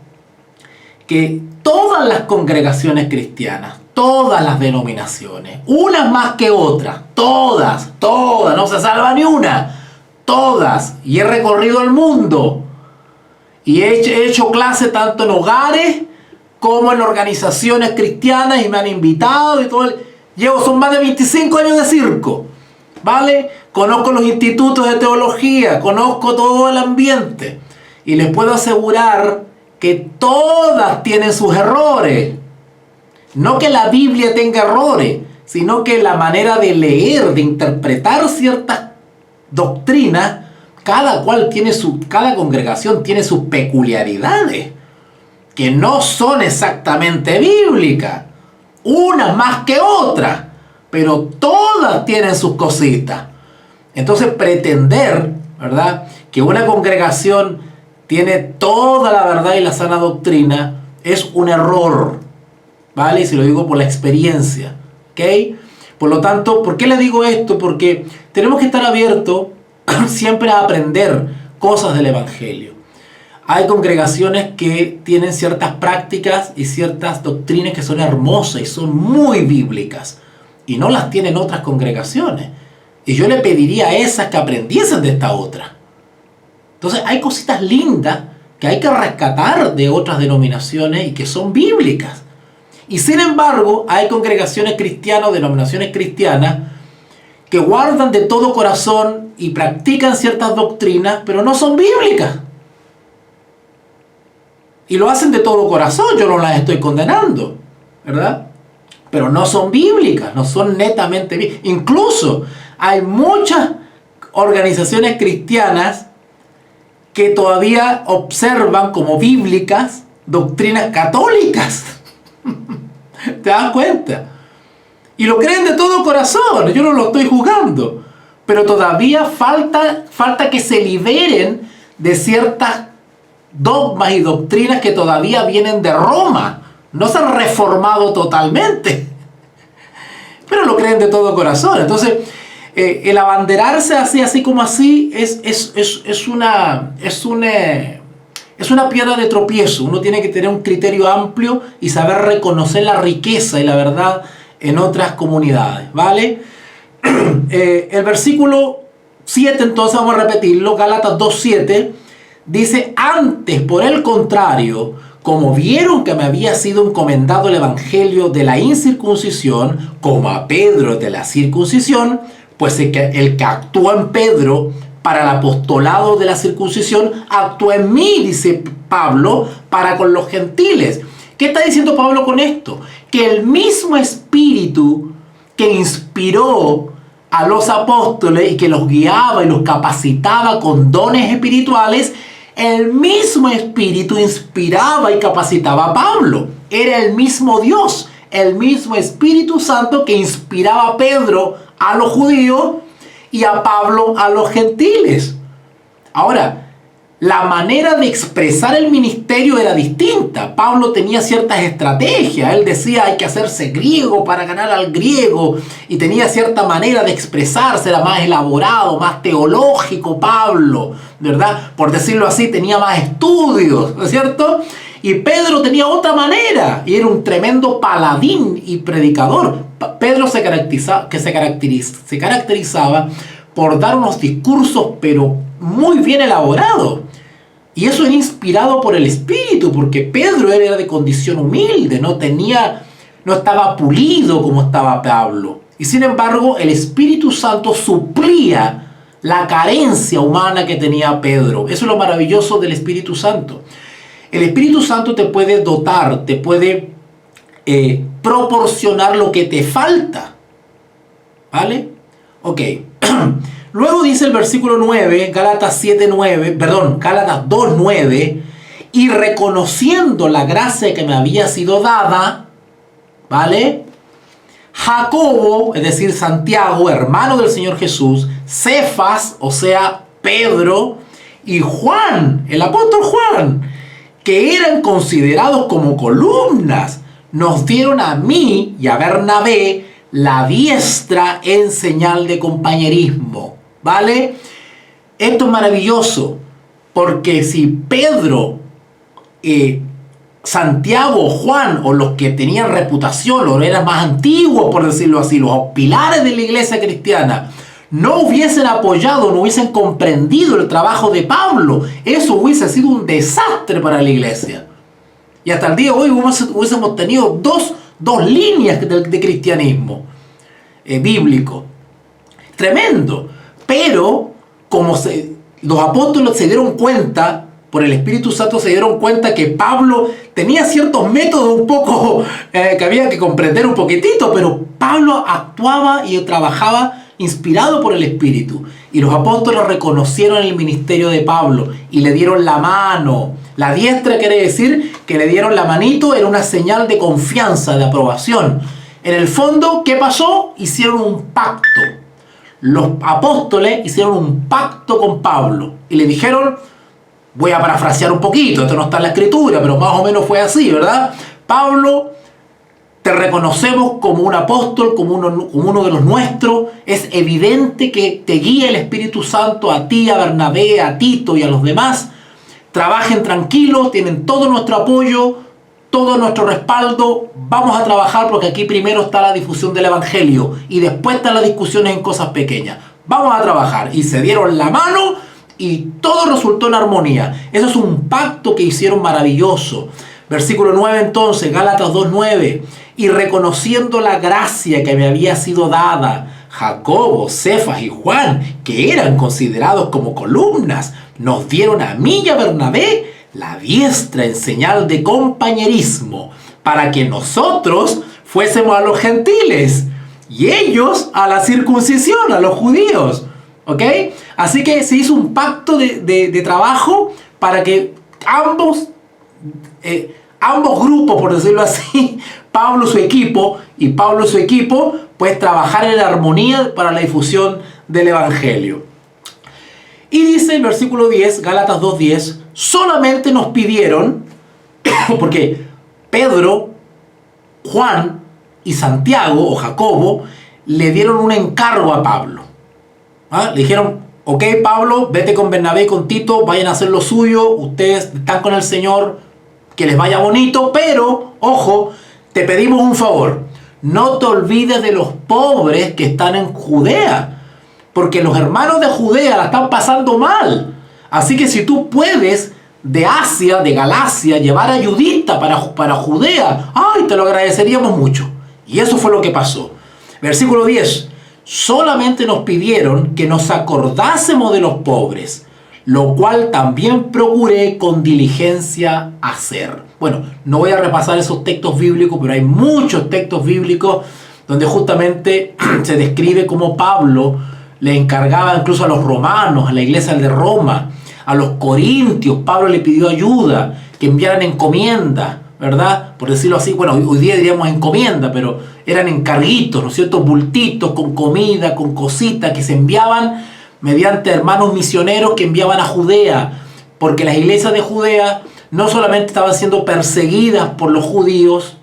que todas las congregaciones cristianas, todas las denominaciones, unas más que otras, todas, no se salva ni una, todas, y he recorrido el mundo. Y he hecho clase tanto en hogares como en organizaciones cristianas y me han invitado y todo. Son más de 25 años de circo, ¿vale? Conozco los institutos de teología, conozco todo el ambiente. Y les puedo asegurar que todas tienen sus errores. No que la Biblia tenga errores, sino que la manera de leer, de interpretar ciertas doctrinas, cada congregación tiene sus peculiaridades, que no son exactamente bíblicas, unas más que otras, pero todas tienen sus cositas. Entonces pretender, ¿verdad?, que una congregación tiene toda la verdad y la sana doctrina es un error, ¿vale? Y se lo digo por la experiencia, ¿ok? Por lo tanto, ¿por qué le digo esto? Porque tenemos que estar abiertos siempre a aprender cosas del Evangelio. Hay congregaciones que tienen ciertas prácticas y ciertas doctrinas que son hermosas y son muy bíblicas y no las tienen otras congregaciones. Y yo le pediría a esas que aprendiesen de esta otra. Entonces hay cositas lindas que hay que rescatar de otras denominaciones y que son bíblicas. Y sin embargo, hay congregaciones cristianas, denominaciones cristianas, que guardan de todo corazón y practican ciertas doctrinas, pero no son bíblicas. Y lo hacen de todo corazón, yo no las estoy condenando, ¿verdad? Pero no son bíblicas, no son netamente bíblicas. Incluso hay muchas organizaciones cristianas que todavía observan como bíblicas doctrinas católicas. ¿Te das cuenta? Y lo creen de todo corazón, yo no lo estoy juzgando. Pero todavía falta que se liberen de ciertas dogmas y doctrinas que todavía vienen de Roma. No se han reformado totalmente, pero lo creen de todo corazón. Entonces, el abanderarse así como así es una piedra de tropiezo. Uno tiene que tener un criterio amplio y saber reconocer la riqueza y la verdad en otras comunidades, ¿vale? El versículo 7, entonces vamos a repetirlo, Gálatas 2:7, dice: antes, por el contrario, como vieron que me había sido encomendado el evangelio de la incircuncisión, como a Pedro de la circuncisión, pues el que actuó en Pedro para el apostolado de la circuncisión, actuó en mí, dice Pablo, para con los gentiles. ¿Qué está diciendo Pablo con esto? Que el mismo espíritu que inspiró a los apóstoles y que los guiaba y los capacitaba con dones espirituales, el mismo espíritu inspiraba y capacitaba a Pablo. Era el mismo Dios, el mismo Espíritu Santo que inspiraba a Pedro a los judíos y a Pablo a los gentiles. Ahora, la manera de expresar el ministerio era distinta. Pablo tenía ciertas estrategias. Él decía: hay que hacerse griego para ganar al griego. Y tenía cierta manera de expresarse. Era más elaborado, más teológico Pablo, ¿verdad? Por decirlo así, tenía más estudios, ¿no es cierto? Y Pedro tenía otra manera. Y era un tremendo paladín y predicador. Pedro se caracterizaba por dar unos discursos, pero muy bien elaborados. Y eso era inspirado por el Espíritu, porque Pedro era de condición humilde, no estaba pulido como estaba Pablo. Y sin embargo, el Espíritu Santo suplía la carencia humana que tenía Pedro. Eso es lo maravilloso del Espíritu Santo. El Espíritu Santo te puede dotar, te puede proporcionar lo que te falta. ¿Vale? Ok. Luego dice el versículo 9, Gálatas 2:9, y reconociendo la gracia que me había sido dada, ¿vale? Jacobo, es decir, Santiago, hermano del Señor Jesús, Cefas, o sea, Pedro, y Juan, el apóstol Juan, que eran considerados como columnas, nos dieron a mí y a Bernabé la diestra en señal de compañerismo. ¿Vale? Esto es maravilloso, porque si Pedro, Santiago, Juan, o los que tenían reputación, los eran más antiguos, por decirlo así, los pilares de la iglesia cristiana, no hubiesen apoyado, no hubiesen comprendido el trabajo de Pablo, eso hubiese sido un desastre para la iglesia. Y hasta el día de hoy hubiésemos tenido dos líneas de cristianismo bíblico. Tremendo. Pero como los apóstoles se dieron cuenta, por el Espíritu Santo se dieron cuenta que Pablo tenía ciertos métodos un poco que había que comprender un poquitito, pero Pablo actuaba y trabajaba inspirado por el Espíritu. Y los apóstoles reconocieron el ministerio de Pablo y le dieron la mano. La diestra quiere decir que le dieron la manito, era una señal de confianza, de aprobación. En el fondo, ¿qué pasó? Hicieron un pacto. Los apóstoles hicieron un pacto con Pablo y le dijeron, voy a parafrasear un poquito, esto no está en la escritura, pero más o menos fue así, ¿verdad? Pablo, te reconocemos como un apóstol, como uno de los nuestros. Es evidente que te guía el Espíritu Santo a ti, a Bernabé, a Tito y a los demás. Trabajen tranquilos, tienen todo nuestro apoyo, todo nuestro respaldo. Vamos a trabajar porque aquí primero está la difusión del Evangelio y después están las discusiones en cosas pequeñas. Vamos a trabajar. Y se dieron la mano y todo resultó en armonía. Eso es un pacto que hicieron maravilloso. Versículo 9 entonces, Gálatas 2:9. Y reconociendo la gracia que me había sido dada, Jacobo, Cefas y Juan, que eran considerados como columnas, nos dieron a mí y a Bernabé la diestra en señal de compañerismo, para que nosotros fuésemos a los gentiles y ellos a la circuncisión, a los judíos. ¿Ok? Así que se hizo un pacto de trabajo para que ambos grupos, por decirlo así, Pablo su equipo y Pablo su equipo, pues trabajar en armonía para la difusión del Evangelio. Y dice el versículo 10, Gálatas 2:10, solamente nos pidieron, porque Pedro, Juan y Santiago o Jacobo le dieron un encargo a Pablo. ¿Ah? Le dijeron, ok Pablo, vete con Bernabé y con Tito, vayan a hacer lo suyo, ustedes están con el Señor, que les vaya bonito, pero, ojo, te pedimos un favor, no te olvides de los pobres que están en Judea, porque los hermanos de Judea la están pasando mal. Así que si tú puedes de Asia, de Galacia, llevar ayudita para Judea, ¡ay! Te lo agradeceríamos mucho. Y eso fue lo que pasó. Versículo 10. Solamente nos pidieron que nos acordásemos de los pobres, lo cual también procuré con diligencia hacer. Bueno, no voy a repasar esos textos bíblicos, pero hay muchos textos bíblicos donde justamente se describe cómo Pablo le encargaba incluso a los romanos, a la iglesia de Roma, a los corintios. Pablo le pidió ayuda, que enviaran encomiendas, ¿verdad? Por decirlo así, bueno, hoy día diríamos encomienda, pero eran encarguitos, ¿no es cierto? Bultitos con comida, con cositas que se enviaban mediante hermanos misioneros que enviaban a Judea, porque las iglesias de Judea no solamente estaban siendo perseguidas por los judíos,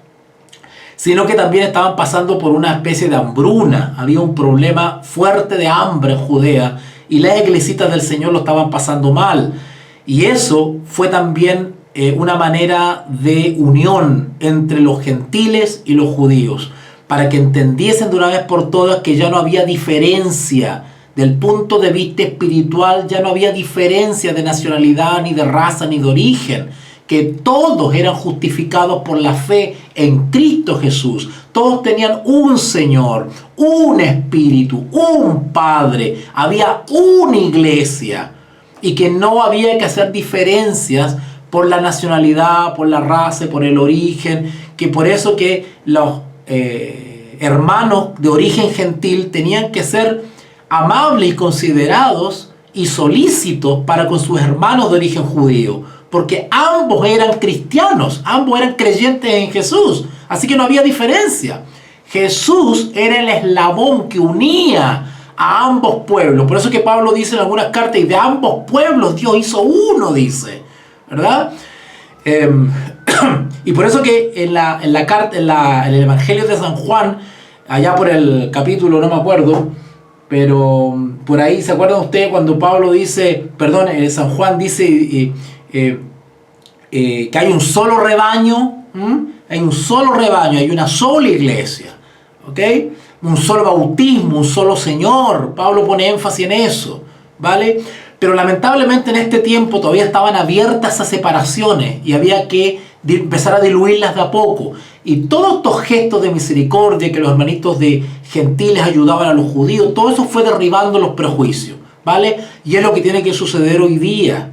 sino que también estaban pasando por una especie de hambruna. Había un problema fuerte de hambre en Judea y las iglesitas del Señor lo estaban pasando mal. Y eso fue también una manera de unión entre los gentiles y los judíos, para que entendiesen de una vez por todas que ya no había diferencia del punto de vista espiritual, ya no había diferencia de nacionalidad, ni de raza, ni de origen, que todos eran justificados por la fe en Cristo Jesús. Todos tenían un Señor, un Espíritu, un Padre. Había una iglesia y que no había que hacer diferencias por la nacionalidad, por la raza, por el origen, que por eso que los hermanos de origen gentil tenían que ser amables y considerados y solícitos para con sus hermanos de origen judío, porque ambos eran cristianos, ambos eran creyentes en Jesús, así que no había diferencia. Jesús era el eslabón que unía a ambos pueblos. Por eso que Pablo dice en algunas cartas, y de ambos pueblos Dios hizo uno, dice, ¿verdad? Y por eso que en el Evangelio de San Juan, allá por el capítulo, no me acuerdo, pero por ahí, ¿se acuerdan ustedes cuando Pablo dice, perdón, San Juan dice que hay un solo rebaño? Hay un solo rebaño, hay una sola iglesia, ¿ok? Un solo bautismo, un solo Señor. Pablo pone énfasis en eso, ¿vale? Pero lamentablemente en este tiempo todavía estaban abiertas esas separaciones y había que empezar a diluirlas de a poco. Y todos estos gestos de misericordia que los hermanitos de gentiles ayudaban a los judíos, todo eso fue derribando los prejuicios, ¿vale? Y es lo que tiene que suceder hoy día.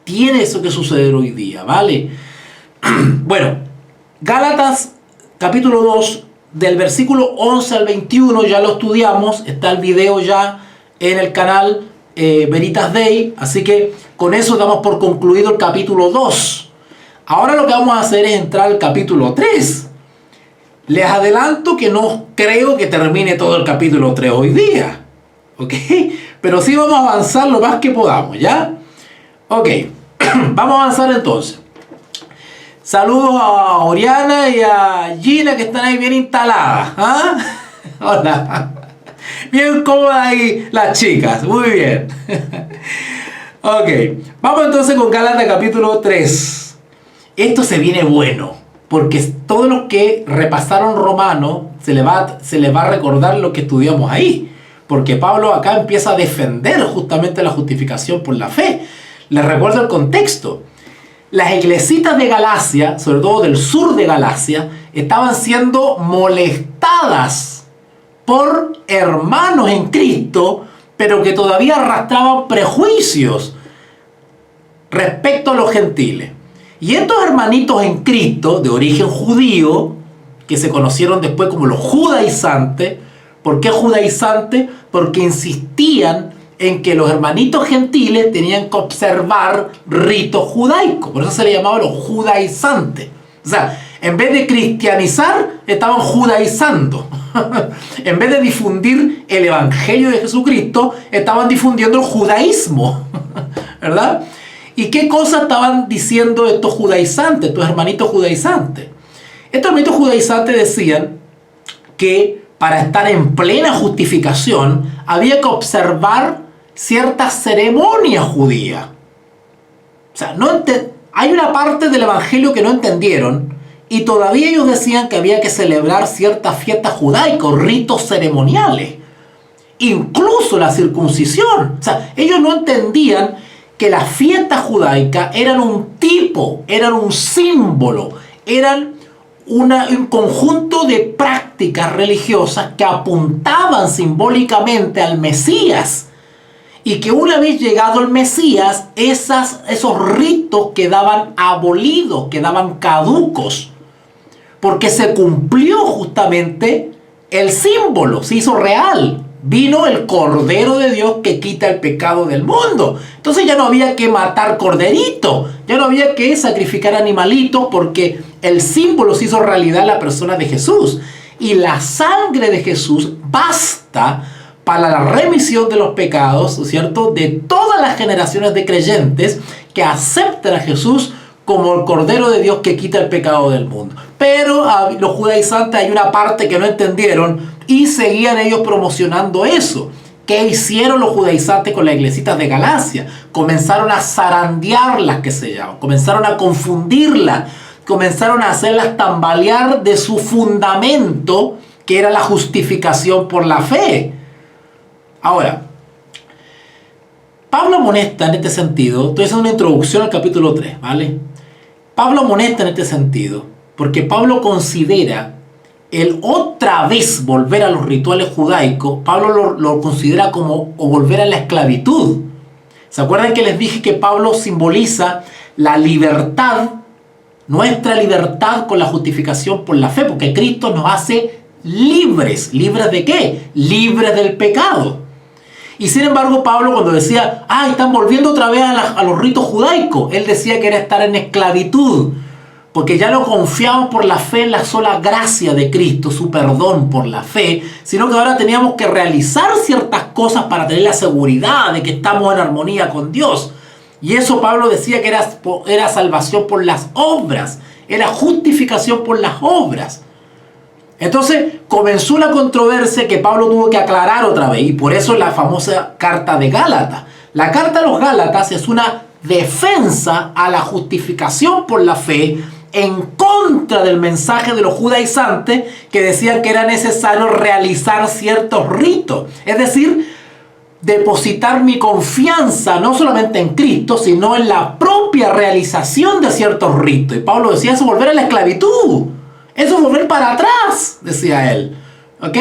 Tiene eso que suceder hoy día, ¿vale? Bueno, Gálatas capítulo 2, del versículo 11 al 21, ya lo estudiamos, está el video ya en el canal Veritas Day, así que con eso damos por concluido el capítulo 2. Ahora lo que vamos a hacer es entrar al capítulo 3. Les adelanto que no creo que termine todo el capítulo 3 hoy día, ¿ok? Pero sí vamos a avanzar lo más que podamos, ¿ya? Ok, vamos a avanzar entonces. Saludos a Oriana y a Gina que están ahí bien instaladas. ¿Ah? Hola. Bien cómodas ahí las chicas. Muy bien. Ok. Vamos entonces con Gálatas capítulo 3. Esto se viene bueno. Porque todos los que repasaron Romanos se les va a recordar lo que estudiamos ahí. Porque Pablo acá empieza a defender justamente la justificación por la fe. Les recuerdo el contexto. Las iglesitas de Galacia, sobre todo del sur de Galacia, estaban siendo molestadas por hermanos en Cristo, pero que todavía arrastraban prejuicios respecto a los gentiles. Y estos hermanitos en Cristo, de origen judío, que se conocieron después como los judaizantes, ¿por qué judaizantes? Porque insistían en que los hermanitos gentiles tenían que observar ritos judaicos. Por eso se le llamaba los judaizantes. O sea, en vez de cristianizar, estaban judaizando. En vez de difundir el evangelio de Jesucristo, estaban difundiendo el judaísmo, ¿verdad? ¿Y qué cosas estaban diciendo estos judaizantes, estos hermanitos judaizantes? Estos hermanitos judaizantes decían que para estar en plena justificación había que observar ciertas ceremonias judías. O sea, hay una parte del evangelio que no entendieron y todavía ellos decían que había que celebrar ciertas fiestas judaicas, ritos ceremoniales, incluso la circuncisión. O sea, ellos no entendían que las fiestas judaicas eran un tipo, eran un símbolo, eran un conjunto de prácticas religiosas que apuntaban simbólicamente al Mesías. Y que una vez llegado el Mesías, esos ritos quedaban abolidos, quedaban caducos. Porque se cumplió justamente el símbolo, se hizo real. Vino el Cordero de Dios que quita el pecado del mundo. Entonces ya no había que matar corderito, ya no había que sacrificar animalitos, porque el símbolo se hizo realidad en la persona de Jesús. Y la sangre de Jesús basta para la remisión de los pecados, ¿no es cierto?, de todas las generaciones de creyentes que aceptan a Jesús como el Cordero de Dios que quita el pecado del mundo. Pero los judaizantes hay una parte que no entendieron y seguían ellos promocionando eso. ¿Qué hicieron los judaizantes con las iglesitas de Galacia? Comenzaron a zarandearlas, que se llaman, comenzaron a confundirlas, comenzaron a hacerlas tambalear de su fundamento, que era la justificación por la fe. Ahora, Pablo amonesta en este sentido, esto es una introducción al capítulo 3, ¿vale? Pablo amonesta en este sentido, porque Pablo considera el otra vez volver a los rituales judaicos. Pablo lo considera como volver a la esclavitud. ¿Se acuerdan que les dije que Pablo simboliza la libertad, nuestra libertad con la justificación por la fe? Porque Cristo nos hace libres. ¿Libres de qué? Libres del pecado. Y sin embargo, Pablo, cuando decía, están volviendo otra vez a los ritos judaicos, él decía que era estar en esclavitud, porque ya no confiamos por la fe en la sola gracia de Cristo, su perdón por la fe, sino que ahora teníamos que realizar ciertas cosas para tener la seguridad de que estamos en armonía con Dios. Y eso Pablo decía que era salvación por las obras, era justificación por las obras. Entonces comenzó una controversia que Pablo tuvo que aclarar otra vez, y por eso la famosa carta de Gálatas. La carta de los Gálatas es una defensa a la justificación por la fe en contra del mensaje de los judaizantes que decían que era necesario realizar ciertos ritos. Es decir, depositar mi confianza no solamente en Cristo, sino en la propia realización de ciertos ritos. Y Pablo decía, eso es volver a la esclavitud. Eso es volver para atrás, decía él. ¿Ok?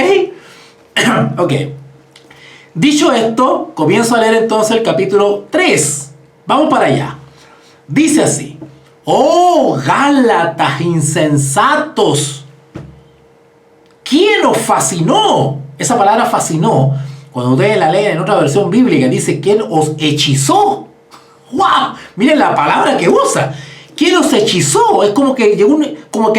Ok. Dicho esto, comienzo a leer entonces el capítulo 3. Vamos para allá. Dice así: ¡Oh, Gálatas insensatos! ¿Quién os fascinó? Esa palabra fascinó, cuando ustedes la leen en otra versión bíblica, dice ¿quién os hechizó? ¡Wow! Miren la palabra que usa. ¿Quién os hechizó? Es como que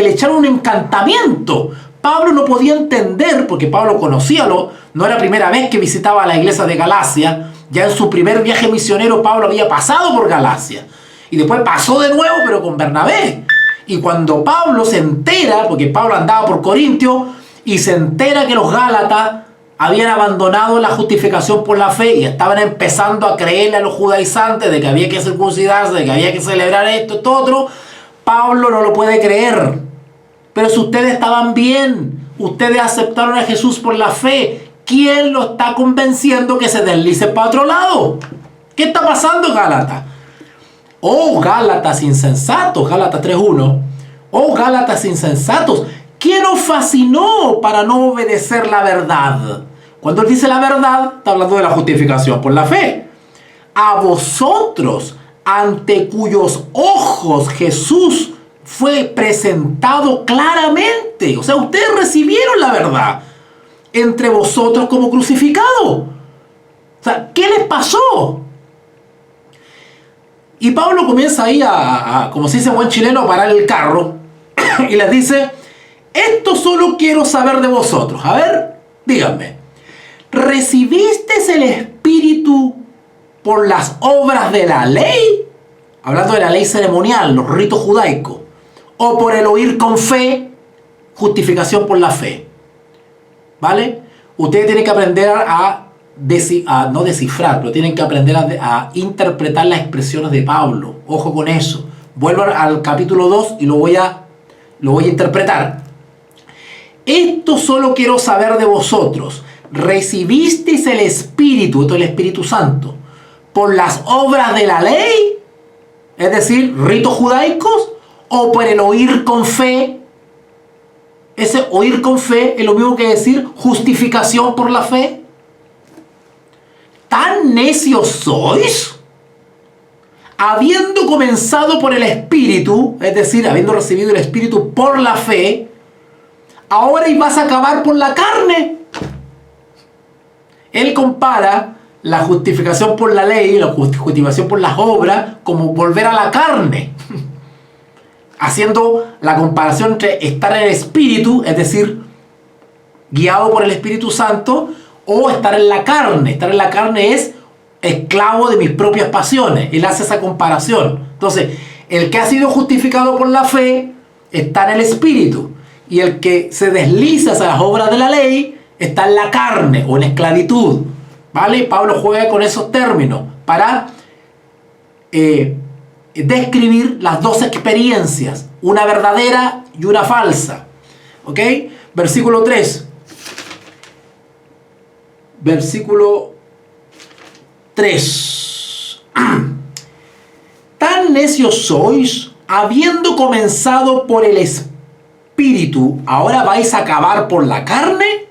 le echaron un encantamiento. Pablo no podía entender, porque Pablo conocía, no era la primera vez que visitaba la iglesia de Galacia. Ya en su primer viaje misionero Pablo había pasado por Galacia. Y después pasó de nuevo, pero con Bernabé. Y cuando Pablo se entera, porque Pablo andaba por Corintio, y se entera que los Gálatas habían abandonado la justificación por la fe y estaban empezando a creerle a los judaizantes de que había que circuncidarse, de que había que celebrar esto, otro, Pablo no lo puede creer. Pero si ustedes estaban bien, ustedes aceptaron a Jesús por la fe, ¿quién lo está convenciendo que se deslice para otro lado? ¿Qué está pasando, Gálatas? Oh, Gálatas insensatos, Gálatas 3:1. Oh, Gálatas insensatos, ¿quién os fascinó para no obedecer la verdad? Cuando él dice la verdad, está hablando de la justificación por la fe. A vosotros, ante cuyos ojos Jesús fue presentado claramente. O sea, ustedes recibieron la verdad entre vosotros como crucificado. O sea, ¿qué les pasó? Y Pablo comienza ahí como se dice buen chileno, a parar el carro y les dice: esto solo quiero saber de vosotros. A ver, díganme. ¿Recibisteis el Espíritu por las obras de la ley? Hablando de la ley ceremonial, los ritos judaicos. O por el oír con fe, justificación por la fe. ¿Vale? Ustedes tienen que aprender a no descifrar, pero tienen que aprender a interpretar las expresiones de Pablo. Ojo con eso. Vuelvo al capítulo 2 y lo voy a interpretar. Esto solo quiero saber de vosotros. ¿Recibisteis el Espíritu, esto es el Espíritu Santo, por las obras de la ley? Es decir, ritos judaicos, o por el oír con fe. Ese oír con fe es lo mismo que decir justificación por la fe. ¿Tan necios sois? Habiendo comenzado por el Espíritu, es decir, habiendo recibido el Espíritu por la fe, ahora ibas a acabar por la carne. Él compara la justificación por la ley, la justificación por las obras, como volver a la carne. Haciendo la comparación entre estar en el Espíritu, es decir, guiado por el Espíritu Santo, o estar en la carne. Estar en la carne es esclavo de mis propias pasiones. Él hace esa comparación. Entonces, el que ha sido justificado por la fe está en el Espíritu. Y el que se desliza hacia las obras de la ley está en la carne o en esclavitud. ¿Vale? Pablo juega con esos términos para describir las dos experiencias, una verdadera y una falsa. ¿Ok? Versículo 3. Versículo 3. Tan necios sois, habiendo comenzado por el Espíritu, ¿ahora vais a acabar por la carne?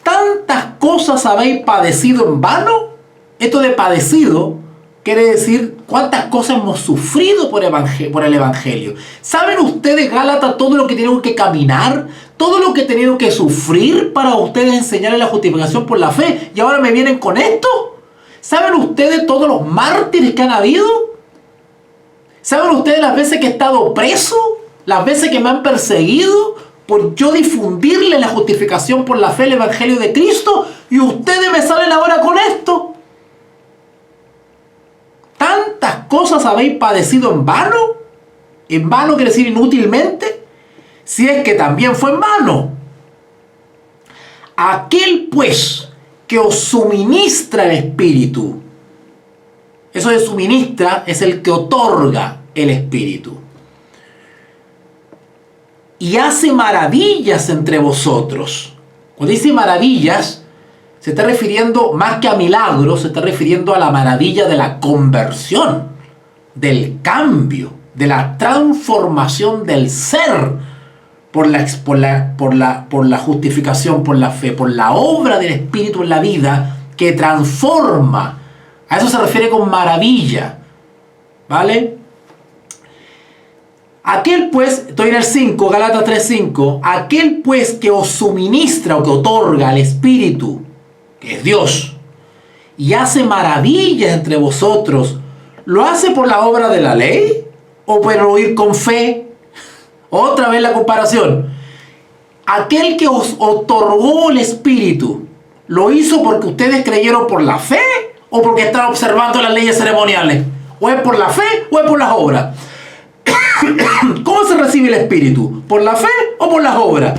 ¿Tantas cosas habéis padecido en vano? Esto de padecido quiere decir cuántas cosas hemos sufrido por el Evangelio. ¿Saben ustedes, Gálatas, todo lo que tienen que caminar? Todo lo que he tenido que sufrir para ustedes enseñarles la justificación por la fe. ¿Y ahora me vienen con esto? ¿Saben ustedes todos los mártires que han habido? ¿Saben ustedes las veces que he estado preso? ¿Las veces que me han perseguido por yo difundirle la justificación por la fe, el Evangelio de Cristo? Y ustedes me salen ahora con esto. ¿Tantas cosas habéis padecido en vano? ¿En vano quiere decir inútilmente? Si es que también fue en vano. Aquel pues que os suministra el Espíritu. Eso de suministra es el que otorga el Espíritu. Y hace maravillas entre vosotros. Cuando dice maravillas, se está refiriendo más que a milagros, se está refiriendo a la maravilla de la conversión, del cambio, de la transformación del ser por la justificación, por la fe, por la obra del Espíritu en la vida que transforma. A eso se refiere con maravilla. ¿Vale? Aquel pues, estoy en el 5, Gálatas 3:5, aquel pues que os suministra o que otorga al Espíritu, que es Dios, y hace maravillas entre vosotros, ¿lo hace por la obra de la ley o por oír con fe? Otra vez la comparación. Aquel que os otorgó el Espíritu, ¿lo hizo porque ustedes creyeron por la fe o porque están observando las leyes ceremoniales? ¿O es por la fe o es por las obras? ¿Cómo se recibe el Espíritu? ¿Por la fe o por las obras?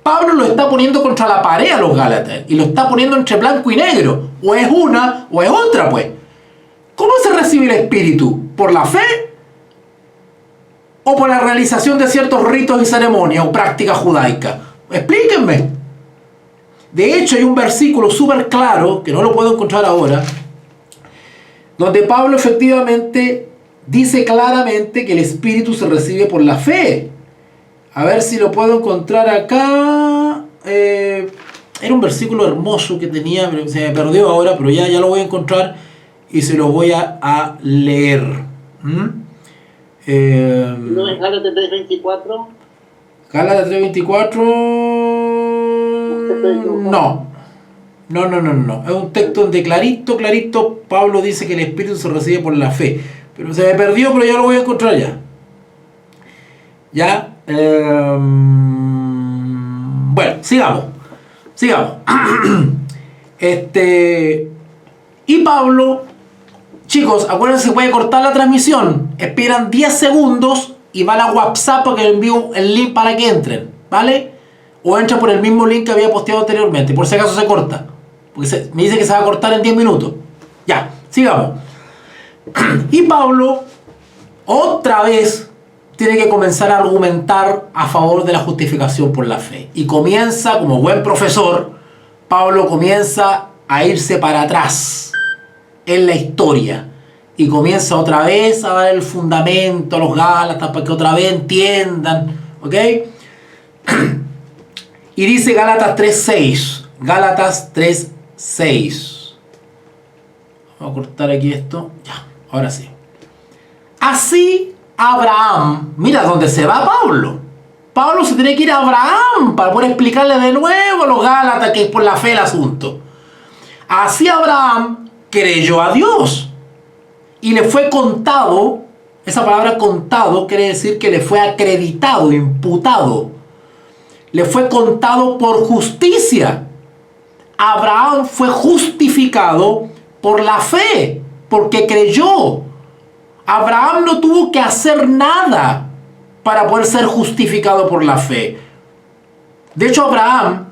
Pablo lo está poniendo contra la pared a los Gálatas y lo está poniendo entre blanco y negro. O es una o es otra, pues. ¿Cómo se recibe el Espíritu? ¿Por la fe o por la realización de ciertos ritos y ceremonias o prácticas judaicas? Explíquenme. De hecho, hay un versículo súper claro, que no lo puedo encontrar ahora, donde Pablo efectivamente dice claramente que el Espíritu se recibe por la fe. A ver si lo puedo encontrar acá. Era un versículo hermoso que tenía, pero se me perdió ahora, pero ya lo voy a encontrar y se lo voy a leer. ¿No es Gálatas 3:24? Gálatas 3:24. No. Es un texto donde clarito Pablo dice que el Espíritu se recibe por la fe. Pero se me perdió, pero ya lo voy a encontrar ya. Ya. Bueno, sigamos. Y Pablo, chicos, acuérdense que puede cortar la transmisión. Esperan 10 segundos y van a WhatsApp para que les envío el link para que entren, ¿vale? O entran por el mismo link que había posteado anteriormente, por si acaso se corta. Porque me dice que se va a cortar en 10 minutos. Ya, sigamos. Y Pablo, otra vez, tiene que comenzar a argumentar a favor de la justificación por la fe. Y comienza, como buen profesor, Pablo comienza a irse para atrás en la historia. Y comienza otra vez a dar el fundamento a los Gálatas para que otra vez entiendan. ¿Ok? Y dice Gálatas 3.6. Gálatas 3.6. Vamos a cortar aquí esto. Ya, ahora sí. Así Abraham, mira dónde se va Pablo. Pablo se tiene que ir a Abraham para poder explicarle de nuevo a los Gálatas que es por la fe el asunto. Así Abraham creyó a Dios y le fue contado. Esa palabra contado quiere decir que le fue acreditado, imputado. Le fue contado por justicia. Abraham fue justificado por la fe, porque creyó. Abraham no tuvo que hacer nada para poder ser justificado por la fe. De hecho, Abraham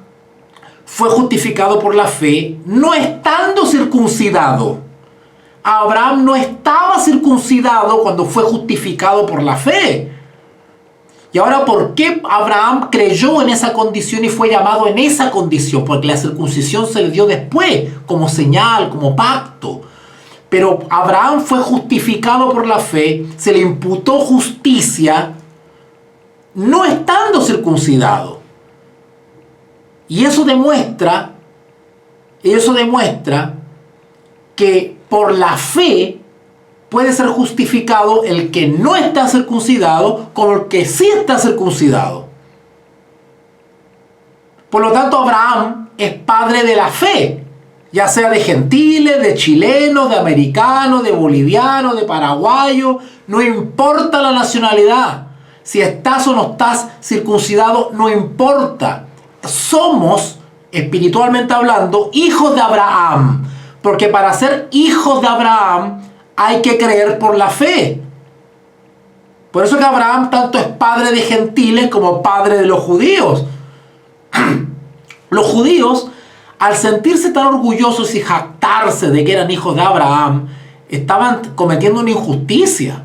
fue justificado por la fe no estando circuncidado. Abraham no estaba circuncidado cuando fue justificado por la fe. Y ahora, ¿por qué Abraham creyó en esa condición y fue llamado en esa condición? Porque la circuncisión se le dio después, como señal, como pacto. Pero Abraham fue justificado por la fe, se le imputó justicia, no estando circuncidado. Y eso demuestra que por la fe puede ser justificado el que no está circuncidado como el que sí está circuncidado. Por lo tanto, Abraham es padre de la fe, ya sea de gentiles, de chilenos, de americanos, de bolivianos, de paraguayos, no importa la nacionalidad. Si estás o no estás circuncidado, no importa. Somos, espiritualmente hablando, hijos de Abraham. Porque para ser hijos de Abraham hay que creer por la fe. Por eso que Abraham tanto es padre de gentiles como padre de los judíos. Los judíos, al sentirse tan orgullosos y jactarse de que eran hijos de Abraham, estaban cometiendo una injusticia.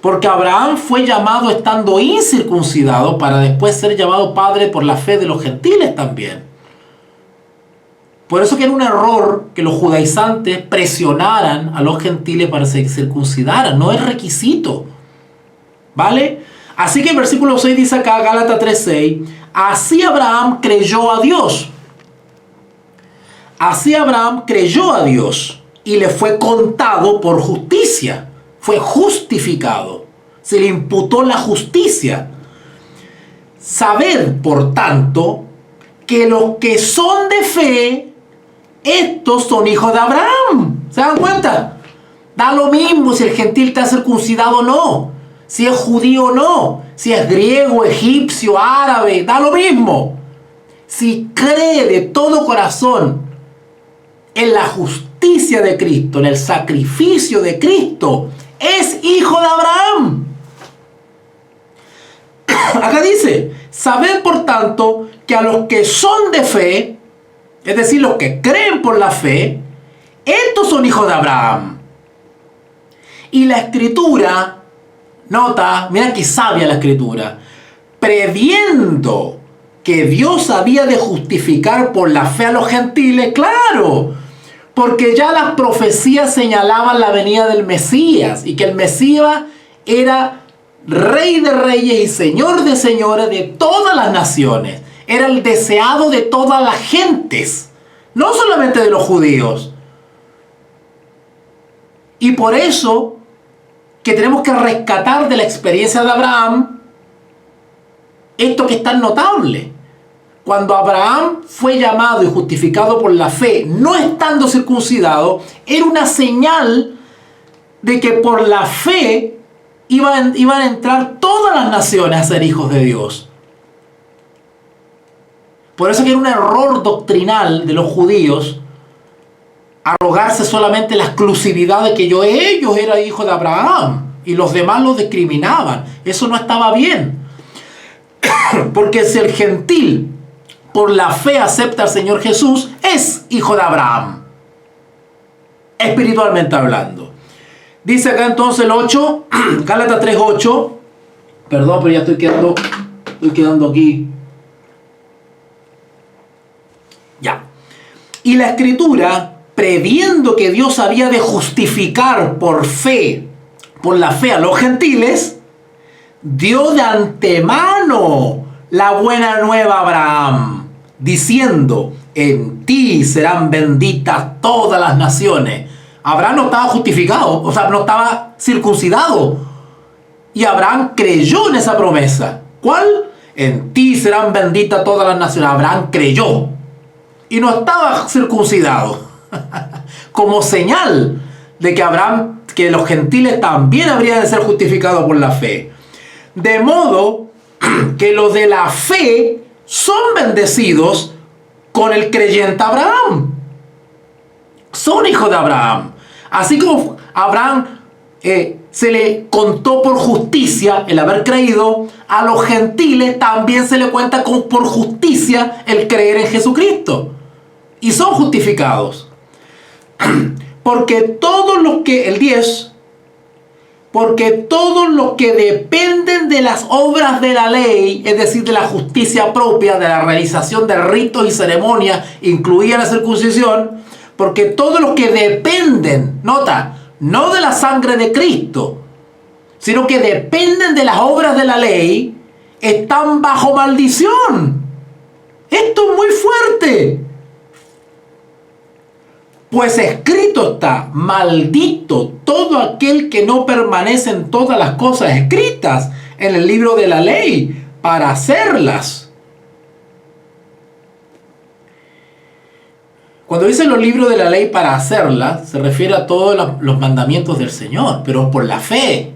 Porque Abraham fue llamado estando incircuncidado para después ser llamado padre por la fe de los gentiles también. Por eso que era un error que los judaizantes presionaran a los gentiles para que se circuncidaran. No es requisito. ¿Vale? Así que el versículo 6 dice acá, Gálatas 3:6, así Abraham creyó a Dios. Así Abraham creyó a Dios y le fue contado por justicia. Fue justificado. Se le imputó la justicia. Saber, por tanto, que los que son de fe, estos son hijos de Abraham. ¿Se dan cuenta? Da lo mismo si el gentil está circuncidado o no. Si es judío o no. Si es griego, egipcio, árabe. Da lo mismo. Si cree de todo corazón en la justicia de Cristo, en el sacrificio de Cristo, es hijo de Abraham. Acá dice, sabed por tanto que a los que son de fe, es decir, los que creen por la fe, estos son hijos de Abraham. Y la escritura, nota, mira que sabia la escritura, previendo que Dios había de justificar por la fe a los gentiles, claro, porque ya las profecías señalaban la venida del Mesías y que el Mesías era Rey de reyes y Señor de señores de todas las naciones. Era el deseado de todas las gentes, no solamente de los judíos. Y por eso que tenemos que rescatar de la experiencia de Abraham esto que es tan notable. Cuando Abraham fue llamado y justificado por la fe, no estando circuncidado, era una señal de que por la fe iban a entrar todas las naciones a ser hijos de Dios. Por eso que era un error doctrinal de los judíos arrogarse solamente la exclusividad de que ellos eran hijos de Abraham y los demás los discriminaban. Eso no estaba bien. Porque si el gentil por la fe acepta al Señor Jesús, es hijo de Abraham, espiritualmente hablando. Dice acá entonces el 8, Gálatas 3:8. Perdón, pero ya estoy quedando aquí. Ya. Y la Escritura, previendo que Dios había de justificar por la fe a los gentiles, dio de antemano la buena nueva a Abraham, diciendo: en ti serán benditas todas las naciones. Abraham no estaba justificado, o sea, no estaba circuncidado. Y Abraham creyó en esa promesa. ¿Cuál? En ti serán benditas todas las naciones. Abraham creyó. Y no estaba circuncidado. Como señal de que los gentiles también habrían de ser justificados por la fe. De modo que los de la fe son bendecidos con el creyente Abraham. Son hijos de Abraham. Así como Abraham se le contó por justicia el haber creído, a los gentiles también se le cuenta por justicia el creer en Jesucristo. Y son justificados. Porque todos los que, el 10, porque todos los que dependen de las obras de la ley, es decir, de la justicia propia, de la realización de ritos y ceremonias, incluida la circuncisión, porque todos los que dependen, nota, no de la sangre de Cristo, sino que dependen de las obras de la ley, están bajo maldición. Esto es muy fuerte. Pues escrito está: maldito todo aquel que no permanece en todas las cosas escritas en el libro de la ley para hacerlas. Cuando dice los libros de la ley para hacerlas, se refiere a todos los mandamientos del Señor, pero por la fe.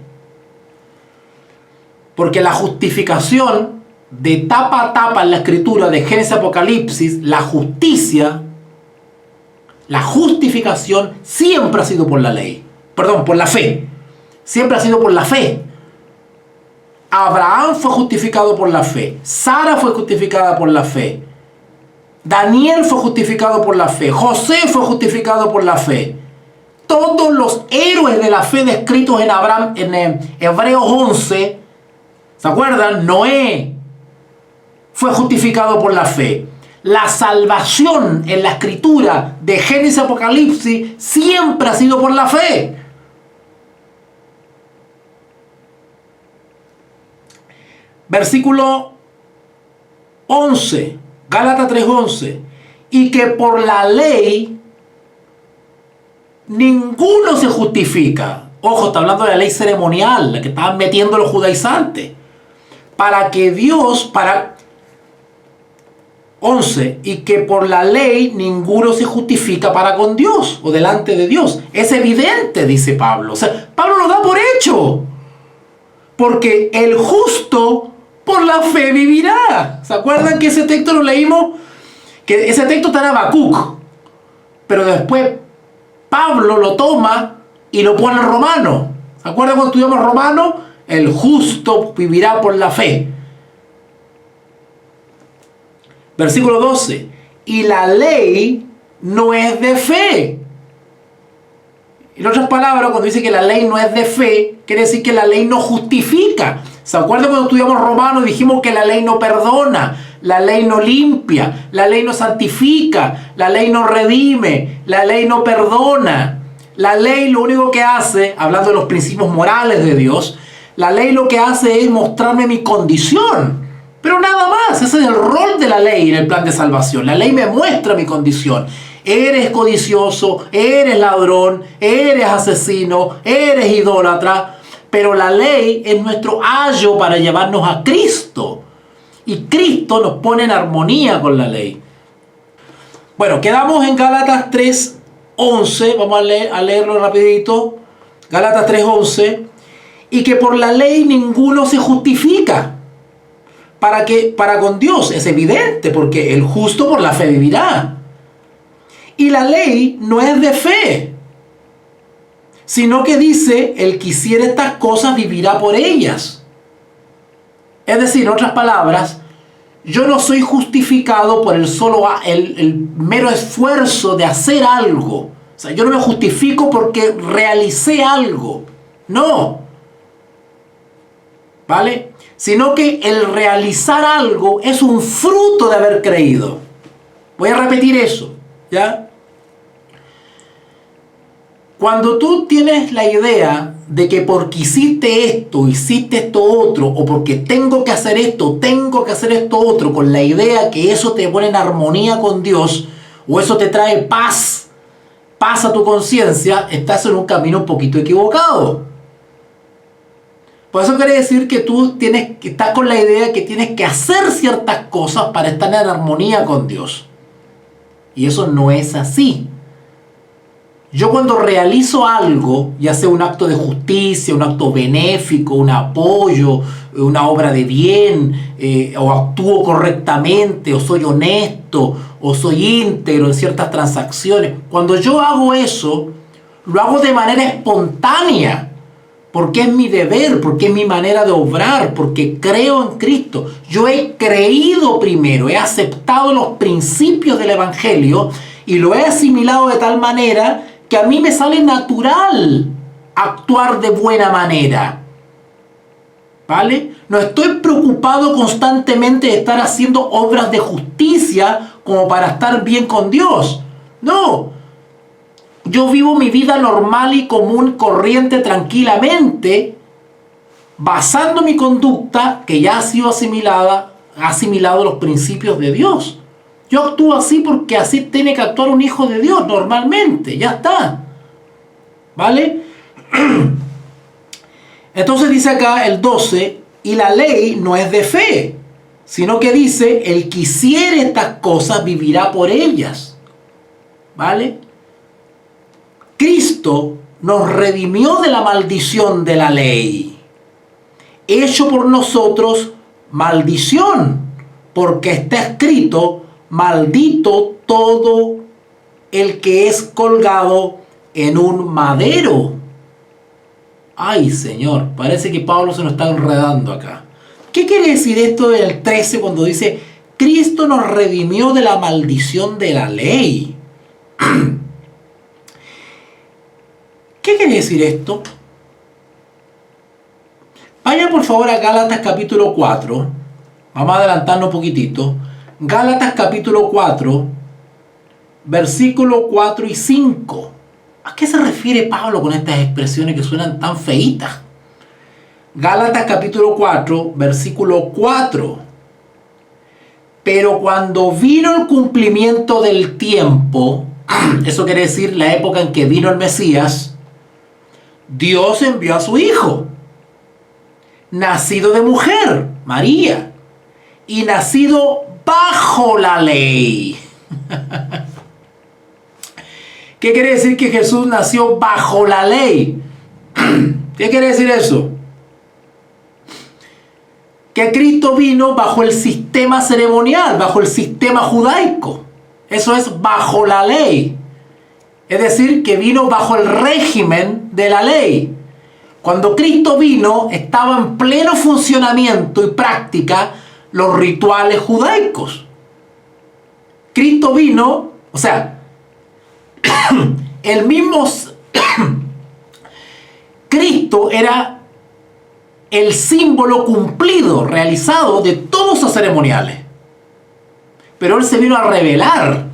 Porque la justificación de tapa a tapa en la escritura de Génesis Apocalipsis, la justificación siempre ha sido por la ley. Perdón, por la fe. Siempre ha sido por la fe. Abraham fue justificado por la fe. Sara fue justificada por la fe. Daniel fue justificado por la fe. José fue justificado por la fe. Todos los héroes de la fe descritos en Hebreos 11, ¿se acuerdan? Noé fue justificado por la fe. La salvación en la escritura de Génesis y Apocalipsis siempre ha sido por la fe. Versículo 11, Gálatas 3:11. Y que por la ley ninguno se justifica. Ojo, está hablando de la ley ceremonial, la que estaban metiendo los judaizantes. Para que Dios, 11, y que por la ley ninguno se justifica para con Dios o delante de Dios. Es evidente, dice Pablo. O sea, Pablo lo da por hecho. Porque el justo por la fe vivirá. ¿Se acuerdan que ese texto lo leímos? Que ese texto está en Habacuc. Pero después Pablo lo toma y lo pone en Romanos. ¿Se acuerdan cuando estudiamos Romanos? El justo vivirá por la fe. Versículo 12. Y la ley no es de fe. En otras palabras, cuando dice que la ley no es de fe, quiere decir que la ley no justifica. ¿Se acuerdan cuando estudiamos Romanos? Dijimos que la ley no perdona, la ley no limpia, la ley no santifica, la ley no redime, la ley no perdona. La ley lo único que hace, hablando de los principios morales de Dios, la ley lo que hace es mostrarme mi condición. Pero nada más, ese es el rol de la ley en el plan de salvación. La ley me muestra mi condición. Eres codicioso, eres ladrón, eres asesino, eres idólatra. Pero la ley es nuestro ayo para llevarnos a Cristo. Y Cristo nos pone en armonía con la ley. Bueno, quedamos en Gálatas 3:11. Vamos a leerlo rapidito. Gálatas 3:11. Y que por la ley ninguno se justifica. Para con Dios es evidente, porque el justo por la fe vivirá. Y la ley no es de fe, sino que dice, el que hiciere estas cosas vivirá por ellas. Es decir, en otras palabras, yo no soy justificado por el mero esfuerzo de hacer algo. O sea, yo no me justifico porque realicé algo. No. ¿Vale? Sino que el realizar algo es un fruto de haber creído. Voy a repetir eso, ¿ya? Cuando tú tienes la idea de que porque hiciste esto otro, o porque tengo que hacer esto otro, con la idea que eso te pone en armonía con Dios, o eso te trae paz a tu conciencia, estás en un camino un poquito equivocado. Por eso quiere decir que tú estás con la idea que tienes que hacer ciertas cosas para estar en armonía con Dios. Y eso no es así. Yo cuando realizo algo, ya sea un acto de justicia, un acto benéfico, un apoyo, una obra de bien, o actúo correctamente, o soy honesto, o soy íntegro en ciertas transacciones, cuando yo hago eso, lo hago de manera espontánea, porque es mi deber, porque es mi manera de obrar, porque creo en Cristo. Yo he creído primero, he aceptado los principios del Evangelio y lo he asimilado de tal manera que a mí me sale natural actuar de buena manera. ¿Vale? No estoy preocupado constantemente de estar haciendo obras de justicia como para estar bien con Dios. No. Yo vivo mi vida normal y común, corriente, tranquilamente, basando mi conducta, que ya ha sido ha asimilado los principios de Dios. Yo actúo así porque así tiene que actuar un hijo de Dios normalmente, ya está. ¿Vale? Entonces dice acá el 12, y la ley no es de fe, sino que dice, el que hiciere estas cosas vivirá por ellas. ¿Vale? Cristo nos redimió de la maldición de la ley, hecho por nosotros maldición, porque está escrito, maldito todo el que es colgado en un madero. Ay, Señor, parece que Pablo se nos está enredando acá. ¿Qué quiere decir esto del 13 cuando dice, Cristo nos redimió de la maldición de la ley? ¿Qué quiere decir esto? Vaya por favor a Gálatas capítulo 4. Vamos a adelantarnos un poquitito. Gálatas capítulo 4, versículo 4 y 5. ¿A qué se refiere Pablo con estas expresiones que suenan tan feitas? Gálatas capítulo 4, versículo 4. Pero cuando vino el cumplimiento del tiempo, eso quiere decir la época en que vino el Mesías, Dios envió a su Hijo, nacido de mujer, María, y nacido bajo la ley. ¿Qué quiere decir que Jesús nació bajo la ley? ¿Qué quiere decir eso? Que Cristo vino bajo el sistema ceremonial, bajo el sistema judaico. Eso es bajo la ley. Es decir, que vino bajo el régimen de la ley. Cuando Cristo vino, estaba en pleno funcionamiento y práctica los rituales judaicos. Cristo vino, o sea, el mismo Cristo era el símbolo cumplido, realizado de todos los ceremoniales. Pero Él se vino a revelar.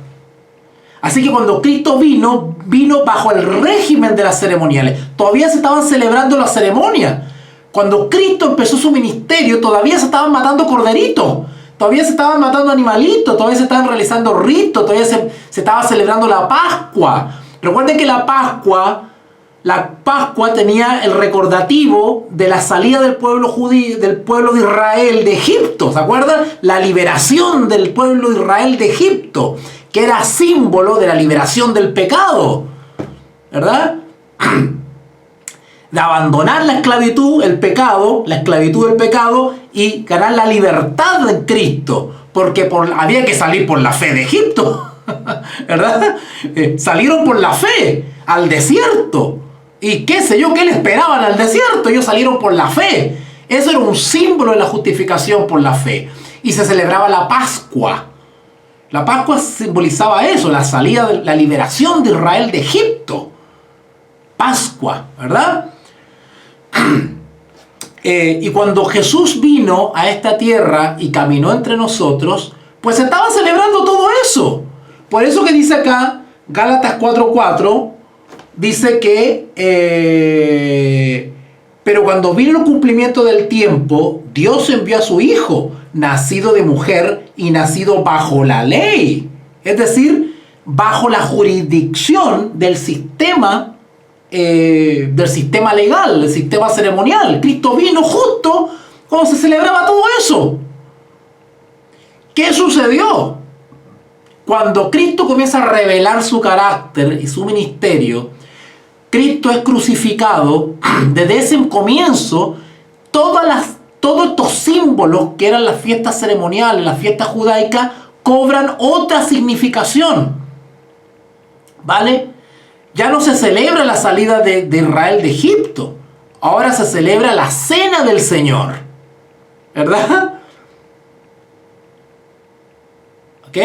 Así que cuando Cristo vino bajo el régimen de las ceremoniales. Todavía se estaban celebrando las ceremonias. Cuando Cristo empezó su ministerio, todavía se estaban matando corderitos. Todavía se estaban matando animalitos. Todavía se estaban realizando ritos. Todavía se estaba celebrando la Pascua. Recuerden que la Pascua tenía el recordativo de la salida del pueblo judío, del pueblo de Israel de Egipto. ¿Se acuerdan? La liberación del pueblo de Israel de Egipto, que era símbolo de la liberación del pecado, ¿verdad? de abandonar la esclavitud del pecado y ganar la libertad en Cristo, porque había que salir por la fe de Egipto, ¿verdad? Salieron por la fe al desierto, y qué sé yo, qué le esperaban al desierto. Ellos salieron por la fe. Eso era un símbolo de la justificación por la fe, y se celebraba la Pascua. La Pascua simbolizaba eso, la salida, la liberación de Israel de Egipto. Pascua, ¿verdad? Y cuando Jesús vino a esta tierra y caminó entre nosotros, pues se estaba celebrando todo eso. Por eso que dice acá, Gálatas 4:4, dice que pero cuando vino el cumplimiento del tiempo, Dios envió a su Hijo, nacido de mujer y nacido bajo la ley. Es decir, bajo la jurisdicción del sistema legal, del sistema ceremonial. Cristo vino justo cuando se celebraba todo eso. ¿Qué sucedió? Cuando Cristo comienza a revelar su carácter y su ministerio, Cristo es crucificado. Desde ese comienzo, todos estos símbolos que eran las fiestas ceremoniales, las fiestas judaicas, cobran otra significación. ¿Vale? Ya no se celebra la salida de Israel de Egipto. Ahora se celebra la cena del Señor. ¿Verdad? ¿Ok?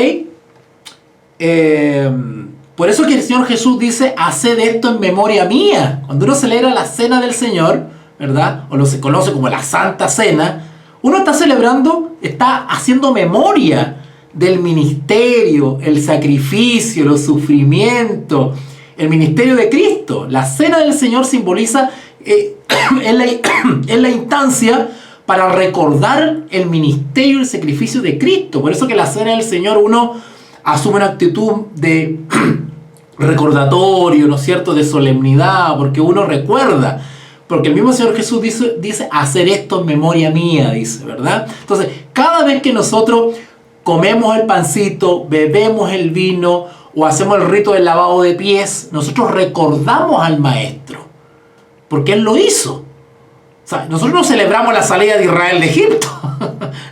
Por eso que el Señor Jesús dice, haced esto en memoria mía. Cuando uno celebra la cena del Señor, ¿verdad? O lo se conoce como la Santa Cena, uno está celebrando, está haciendo memoria del ministerio, el sacrificio, los sufrimientos, el ministerio de Cristo. La cena del Señor simboliza, es la instancia para recordar el ministerio y el sacrificio de Cristo. Por eso que la cena del Señor uno asume una actitud de recordatorio, ¿no es cierto?, de solemnidad, porque uno recuerda. Porque el mismo Señor Jesús dice hacer esto en memoria mía, dice, ¿verdad? Entonces, cada vez que nosotros comemos el pancito, bebemos el vino o hacemos el rito del lavado de pies, nosotros recordamos al Maestro, porque Él lo hizo. O sea, nosotros no celebramos la salida de Israel de Egipto.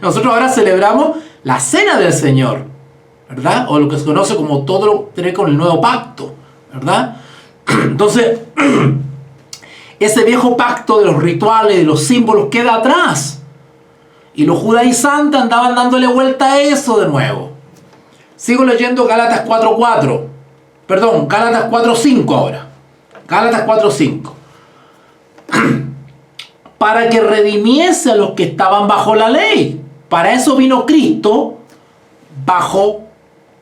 Nosotros ahora celebramos la cena del Señor, ¿verdad? O lo que se conoce como todo lo que tiene con el nuevo pacto, ¿verdad? Entonces, ese viejo pacto de los rituales, de los símbolos, queda atrás. Y los judaizantes andaban dándole vuelta a eso de nuevo. Sigo leyendo Gálatas 4:4. Perdón, Gálatas 4:5 ahora. Gálatas 4:5. Para que redimiese a los que estaban bajo la ley. Para eso vino Cristo, bajo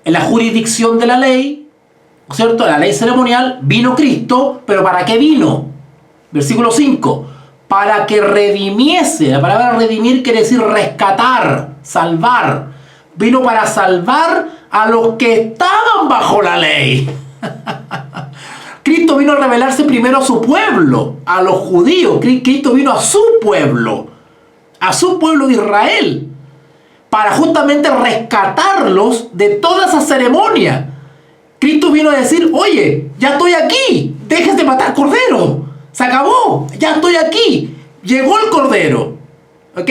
la jurisdicción de la ley, ¿no es cierto? La ley ceremonial, vino Cristo, pero ¿para qué vino? Versículo 5. Para que redimiese. La palabra redimir quiere decir rescatar, salvar. Vino para salvar a los que estaban bajo la ley. Cristo vino a revelarse primero a su pueblo, a los judíos. Cristo vino a su pueblo de Israel, para justamente rescatarlos de toda esa ceremonia. Cristo vino a decir, oye, ya estoy aquí, dejes de matar cordero, se acabó, ya estoy aquí, llegó el cordero. ¿Ok?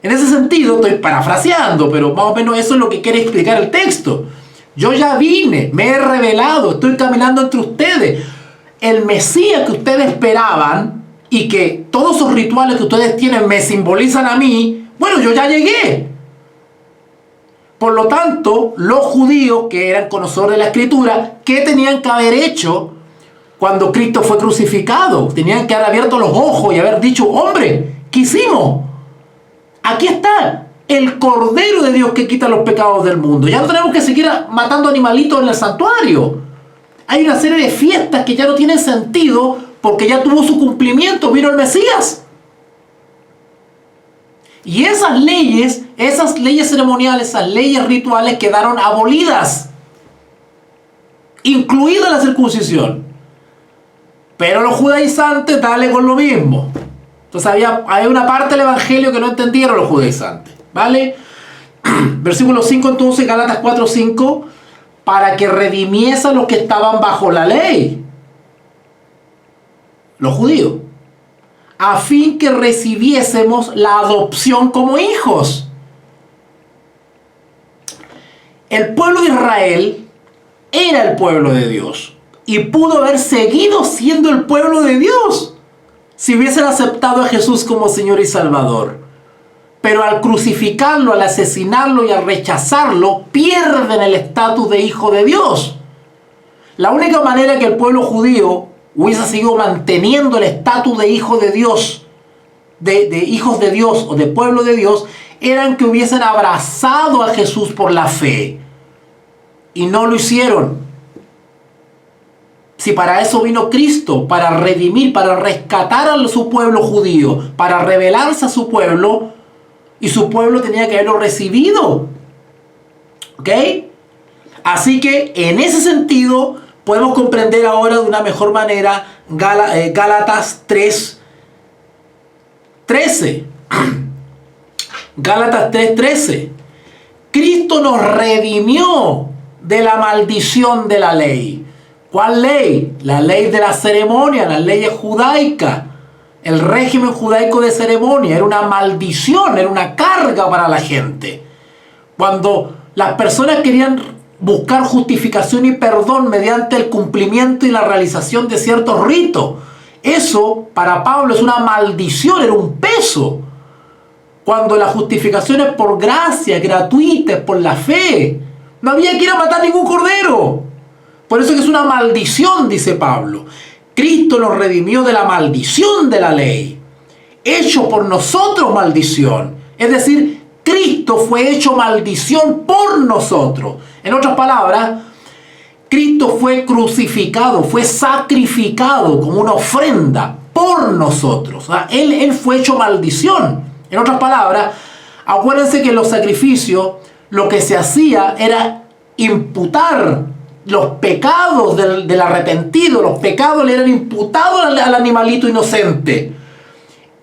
En ese sentido, estoy parafraseando, pero más o menos eso es lo que quiere explicar el texto. Yo ya vine, me he revelado, estoy caminando entre ustedes. El Mesías que ustedes esperaban y que todos esos rituales que ustedes tienen me simbolizan a mí, bueno, yo ya llegué. Por lo tanto, los judíos que eran conocedores de la Escritura, ¿qué tenían que haber hecho cuando Cristo fue crucificado? Tenían que haber abierto los ojos y haber dicho, hombre, ¿qué hicimos? Aquí está el Cordero de Dios que quita los pecados del mundo. Ya no tenemos que seguir matando animalitos en el santuario. Hay una serie de fiestas que ya no tienen sentido porque ya tuvo su cumplimiento, vino el Mesías. Y esas leyes ceremoniales, esas leyes rituales quedaron abolidas, incluida la circuncisión. Pero los judaizantes, dale con lo mismo. Entonces había una parte del evangelio que no entendieron los judaizantes, ¿vale? Versículo 5 entonces, Gálatas 4:5, para que redimiese a los que estaban bajo la ley, los judíos, a fin que recibiésemos la adopción como hijos. El pueblo de Israel era el pueblo de Dios y pudo haber seguido siendo el pueblo de Dios si hubiesen aceptado a Jesús como Señor y Salvador. Pero al crucificarlo, al asesinarlo y al rechazarlo, pierden el estatus de hijo de Dios. La única manera que el pueblo judío hubiese seguido manteniendo el estatus de hijo de Dios, de hijos de Dios o de pueblo de Dios, eran que hubiesen abrazado a Jesús por la fe. Y no lo hicieron. Si para eso vino Cristo, para redimir, para rescatar a su pueblo judío, para revelarse a su pueblo, y su pueblo tenía que haberlo recibido. ¿Ok? Así que en ese sentido podemos comprender ahora de una mejor manera Gálatas 3:13. Gálatas 3:13. Cristo nos redimió de la maldición de la ley. ¿Cuál ley? La ley de la ceremonia, las leyes judaicas. El régimen judaico de ceremonia era una maldición, era una carga para la gente. Cuando las personas querían buscar justificación y perdón mediante el cumplimiento y la realización de ciertos ritos, eso para Pablo es una maldición, era un peso. Cuando la justificación es por gracia, gratuita, es por la fe, no había que ir a matar ningún cordero. Por eso que es una maldición, dice Pablo. Cristo nos redimió de la maldición de la ley, hecho por nosotros maldición. Es decir, Cristo fue hecho maldición por nosotros. En otras palabras, Cristo fue crucificado, fue sacrificado como una ofrenda por nosotros. O sea, Él fue hecho maldición. En otras palabras, acuérdense que en los sacrificios lo que se hacía era imputar los pecados del arrepentido, los pecados le eran imputados al animalito inocente.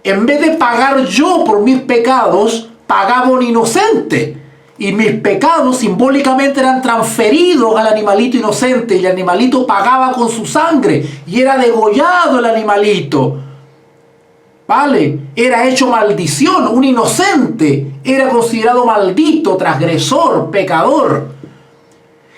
En vez de pagar yo por mis pecados, pagaba un inocente. Y mis pecados simbólicamente eran transferidos al animalito inocente. Y el animalito pagaba con su sangre. Y era degollado el animalito. ¿Vale? Era hecho maldición. Un inocente era considerado maldito, transgresor, pecador.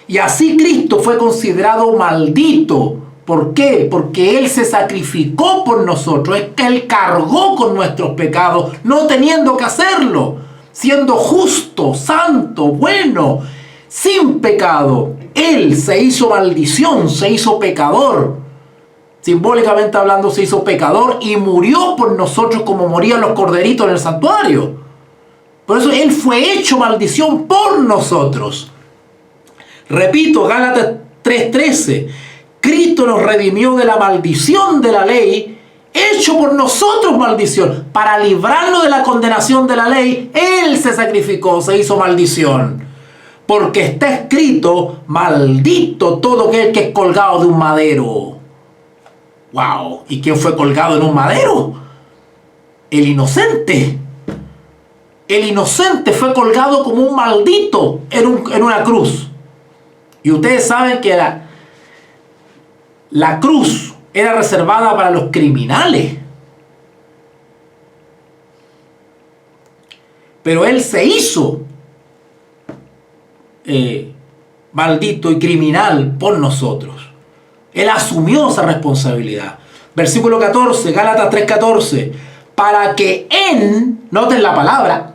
Y así Cristo fue considerado maldito. ¿Por qué? Porque Él se sacrificó por nosotros. Es que Él cargó con nuestros pecados, no teniendo que hacerlo. Siendo justo, santo, bueno, sin pecado. Él se hizo maldición, se hizo pecador. Simbólicamente hablando, se hizo pecador y murió por nosotros como morían los corderitos en el santuario. Por eso Él fue hecho maldición por nosotros. Repito, Gálatas 3:13. Cristo nos redimió de la maldición de la ley, hecho por nosotros maldición. Para librarnos de la condenación de la ley, Él se sacrificó, se hizo maldición. Porque está escrito, maldito todo aquel que es colgado de un madero. ¡Wow! ¿Y quién fue colgado en un madero? El inocente. El inocente fue colgado como un maldito en una cruz. Y ustedes saben que la cruz era reservada para los criminales. Pero Él se hizo maldito y criminal por nosotros. Él asumió esa responsabilidad. Versículo 14, Gálatas 3:14. Para que noten la palabra,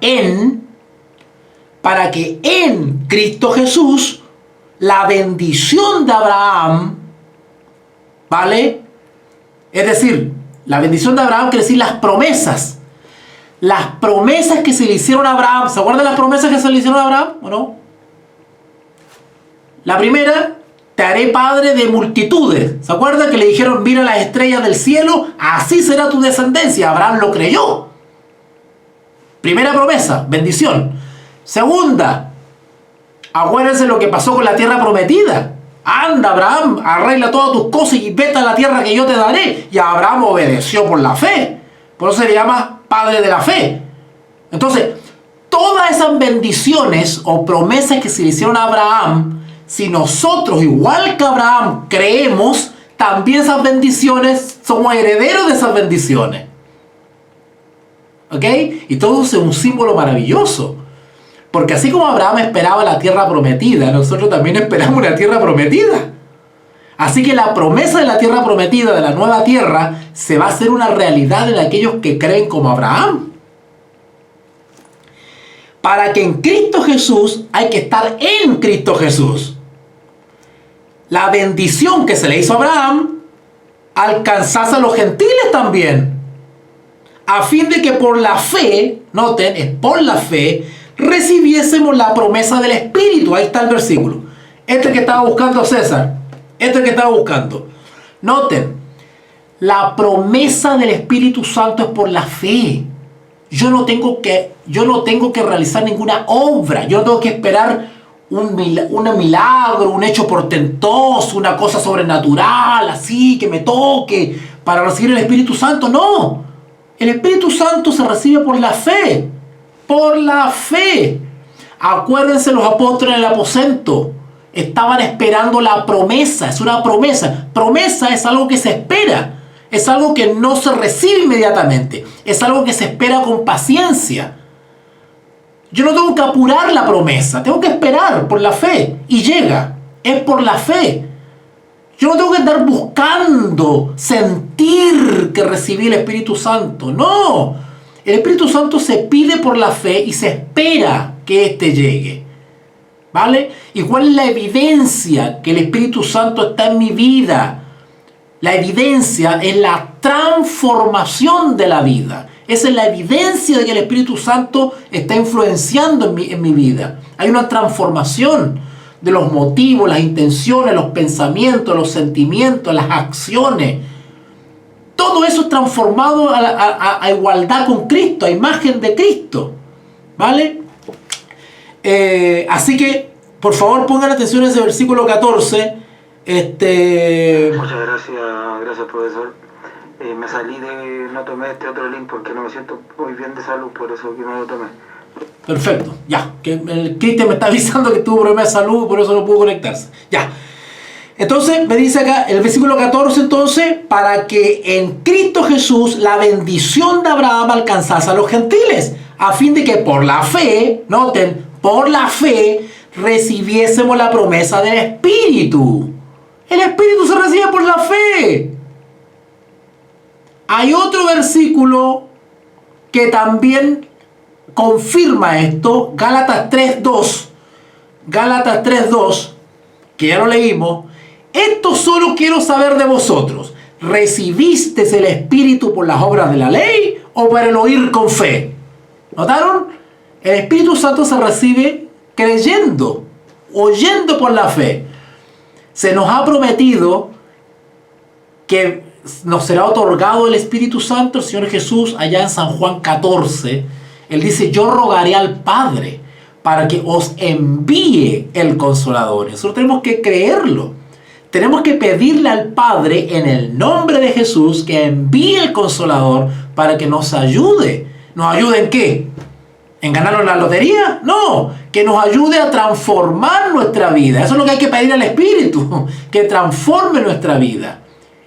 para que en Cristo Jesús la bendición de Abraham, ¿vale? Es decir, la bendición de Abraham quiere decir las promesas. Las promesas que se le hicieron a Abraham. ¿Se acuerdan las promesas que se le hicieron a Abraham o no? La primera, te haré padre de multitudes. ¿Se acuerdan que le dijeron, mira las estrellas del cielo, así será tu descendencia? Abraham lo creyó. Primera promesa, bendición. Segunda, acuérdense lo que pasó con la tierra prometida. Anda, Abraham, arregla todas tus cosas y vete a la tierra que yo te daré. Y Abraham obedeció por la fe. Por eso se le llama padre de la fe. Entonces, todas esas bendiciones o promesas que se le hicieron a Abraham, si nosotros, igual que Abraham, creemos, también esas bendiciones, somos herederos de esas bendiciones. ¿Ok? Y todo eso es un símbolo maravilloso. Porque así como Abraham esperaba la tierra prometida, nosotros también esperamos una tierra prometida. Así que la promesa de la tierra prometida, de la nueva tierra, se va a hacer una realidad en aquellos que creen como Abraham. Para que en Cristo Jesús hay que estar en Cristo Jesús. La bendición que se le hizo a Abraham alcanzase a los gentiles también. A fin de que por la fe, noten, es por la fe, recibiésemos la promesa del Espíritu. Ahí está el versículo. Este que estaba buscando César. Este que estaba buscando. Noten, la promesa del Espíritu Santo es por la fe. Yo no tengo que realizar ninguna obra. Yo no tengo que esperar un milagro, un hecho portentoso, una cosa sobrenatural, así, que me toque para recibir el Espíritu Santo. No. El Espíritu Santo se recibe por la fe. Por la fe. Acuérdense los apóstoles en el aposento. Estaban esperando la promesa. Es una promesa. Promesa es algo que se espera. Es algo que no se recibe inmediatamente. Es algo que se espera con paciencia. Yo no tengo que apurar la promesa. Tengo que esperar por la fe. Y llega. Es por la fe. Yo no tengo que andar buscando sentir que recibí el Espíritu Santo. No. El Espíritu Santo se pide por la fe y se espera que éste llegue. ¿Vale? ¿Y cuál es la evidencia que el Espíritu Santo está en mi vida? La evidencia es la transformación de la vida. Esa es la evidencia de que el Espíritu Santo está influenciando en mi vida. Hay una transformación de los motivos, las intenciones, los pensamientos, los sentimientos, las acciones. Todo eso es transformado a igualdad con Cristo, a imagen de Cristo. ¿Vale? Así que, por favor, pongan atención a ese versículo 14. Muchas gracias profesor. Me salí no tomé este otro link porque no me siento muy bien de salud, por eso que no lo tomé. Perfecto, ya. Que el Cristian me está avisando que tuvo problemas de salud, por eso no pudo conectarse. Ya. Entonces, me dice acá el versículo 14, entonces, para que en Cristo Jesús la bendición de Abraham alcanzase a los gentiles, a fin de que por la fe, noten, por la fe, recibiésemos la promesa del Espíritu. El Espíritu se recibe por la fe. Hay otro versículo que también confirma esto, Gálatas 3:2. Gálatas 3:2, que ya lo leímos. Esto solo quiero saber de vosotros. ¿Recibisteis el Espíritu por las obras de la ley o por el oír con fe? ¿Notaron? El Espíritu Santo se recibe creyendo, oyendo por la fe. Se nos ha prometido que nos será otorgado el Espíritu Santo. El Señor Jesús, allá en San Juan 14, Él dice: yo rogaré al Padre para que os envíe el Consolador. Nosotros tenemos que creerlo. Tenemos que pedirle al Padre en el nombre de Jesús que envíe el Consolador para que nos ayude. ¿Nos ayude en qué? ¿En ganarnos la lotería? No, que nos ayude a transformar nuestra vida. Eso es lo que hay que pedir al Espíritu, que transforme nuestra vida.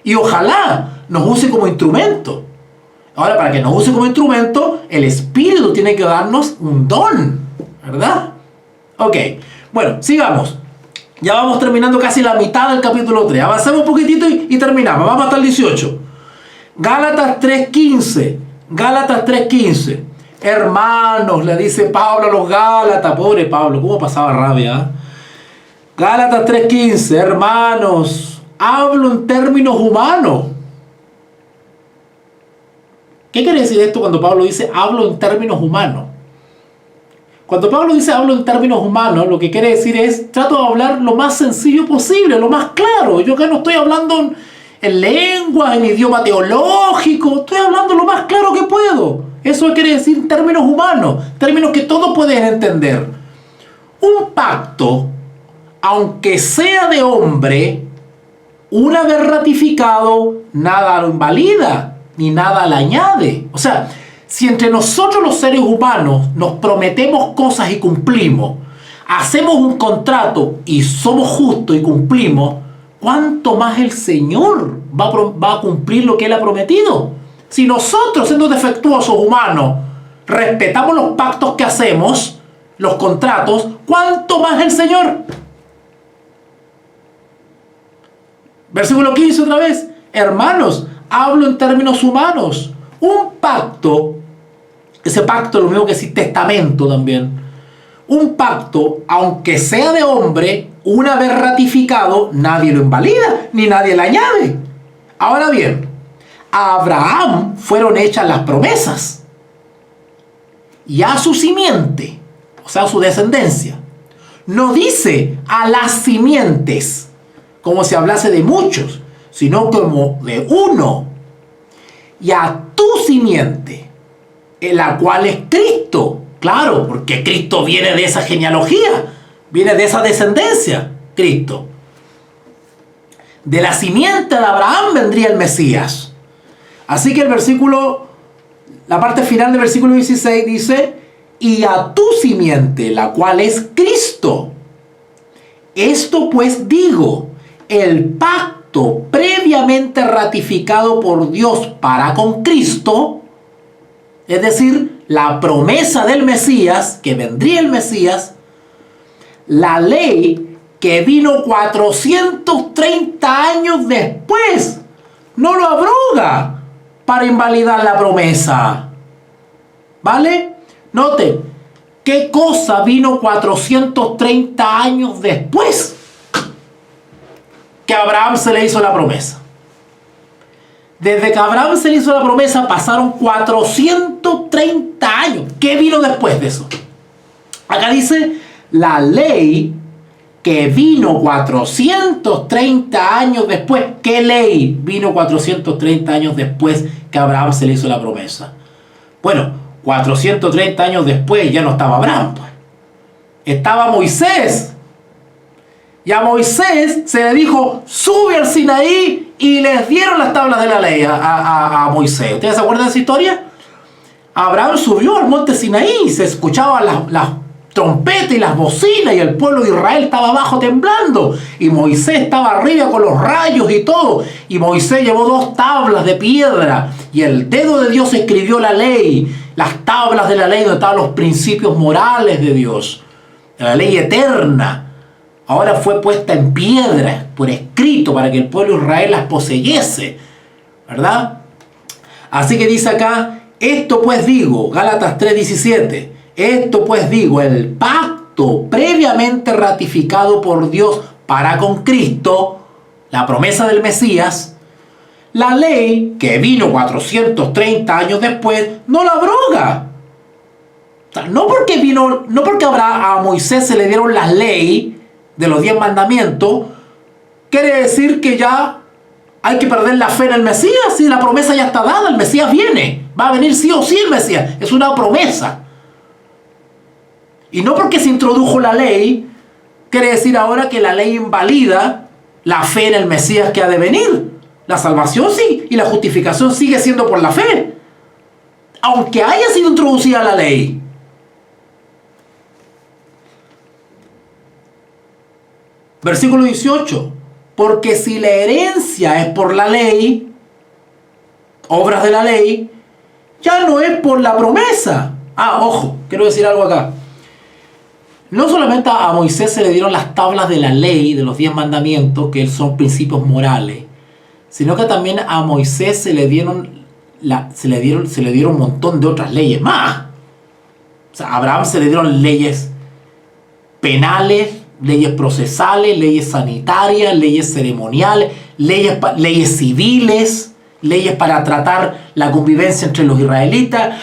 Y ojalá nos use como instrumento. Ahora, para que nos use como instrumento, el Espíritu tiene que darnos un don, ¿verdad? Ok, bueno, sigamos. Ya vamos terminando casi la mitad del capítulo 3. Avancemos un poquitito y terminamos. Vamos hasta el 18. Gálatas 3:15. Gálatas 3:15. Hermanos, le dice Pablo a los Gálatas. Pobre Pablo, cómo pasaba rabia. ¿Eh? Gálatas 3:15. Hermanos, hablo en términos humanos. ¿Qué quiere decir esto cuando Pablo dice hablo en términos humanos? Cuando Pablo dice hablo en términos humanos, lo que quiere decir es trato de hablar lo más sencillo posible, lo más claro. Yo acá no estoy hablando en lengua, en idioma teológico, estoy hablando lo más claro que puedo. Eso quiere decir términos humanos, términos que todos pueden entender. Un pacto, aunque sea de hombre, una vez ratificado, nada lo invalida, ni nada le añade. O sea, si entre nosotros los seres humanos nos prometemos cosas y cumplimos, hacemos un contrato y somos justos y cumplimos, ¿cuánto más el Señor va a cumplir lo que Él ha prometido? Si nosotros, siendo defectuosos humanos, respetamos los pactos que hacemos, los contratos, ¿cuánto más el Señor? Versículo 15 otra vez. Hermanos, hablo en términos humanos. Un pacto, ese pacto es lo mismo que decir testamento también. Un pacto, aunque sea de hombre, una vez ratificado, nadie lo invalida, ni nadie le añade. Ahora bien, a Abraham fueron hechas las promesas. Y a su simiente, o sea, a su descendencia. No dice a las simientes, como si hablase de muchos, sino como de uno. Y a tu simiente, en la cual es Cristo. Claro, porque Cristo viene de esa genealogía, viene de esa descendencia, Cristo. De la simiente de Abraham vendría el Mesías. Así que la parte final del versículo 16 dice, y a tu simiente, la cual es Cristo. Esto pues digo, el pacto previamente ratificado por Dios para con Cristo, es decir, la promesa del Mesías, que vendría el Mesías, la ley que vino 430 años después, no lo abroga para invalidar la promesa. ¿Vale? Noten, ¿qué cosa vino 430 años después que a Abraham se le hizo la promesa? Desde que a Abraham se le hizo la promesa pasaron 430 años. ¿Qué vino después de eso? Acá dice la ley que vino 430 años después. ¿Qué ley vino 430 años después que a Abraham se le hizo la promesa? Bueno, 430 años después ya no estaba Abraham, pues. Estaba Moisés. Y a Moisés se le dijo, sube al Sinaí, y les dieron las tablas de la ley a Moisés. ¿Ustedes se acuerdan de esa historia? Abraham subió al monte Sinaí, se escuchaban las trompetas y las bocinas, y el pueblo de Israel estaba abajo temblando, y Moisés estaba arriba con los rayos y todo, y Moisés llevó 2 tablas de piedra, y el dedo de Dios escribió la ley, las tablas de la ley donde estaban los principios morales de Dios, de la ley eterna. Ahora fue puesta en piedra, por escrito, para que el pueblo de Israel las poseyese, ¿verdad? Así que dice acá, esto pues digo, Gálatas 3:17, esto pues digo, el pacto previamente ratificado por Dios para con Cristo, la promesa del Mesías, la ley que vino 430 años después, no la abroga. O sea, no porque a Moisés se le dieron las leyes de los 10 mandamientos, quiere decir que ya hay que perder la fe en el Mesías. Si la promesa ya está dada, el Mesías viene, va a venir sí o sí el Mesías, es una promesa. Y no porque se introdujo la ley, quiere decir ahora que la ley invalida la fe en el Mesías que ha de venir. La salvación sí, y la justificación sigue siendo por la fe, aunque haya sido introducida la ley. Versículo 18. Porque si la herencia es por la ley, obras de la ley, ya no es por la promesa. Ojo, quiero decir algo acá. No solamente a Moisés se le dieron las tablas de la ley, de los 10 mandamientos, que son principios morales, sino que también a Moisés se le dieron un montón de otras leyes más. O sea, a Abraham se le dieron leyes penales, leyes procesales, leyes sanitarias, leyes ceremoniales, leyes civiles, leyes para tratar la convivencia entre los israelitas,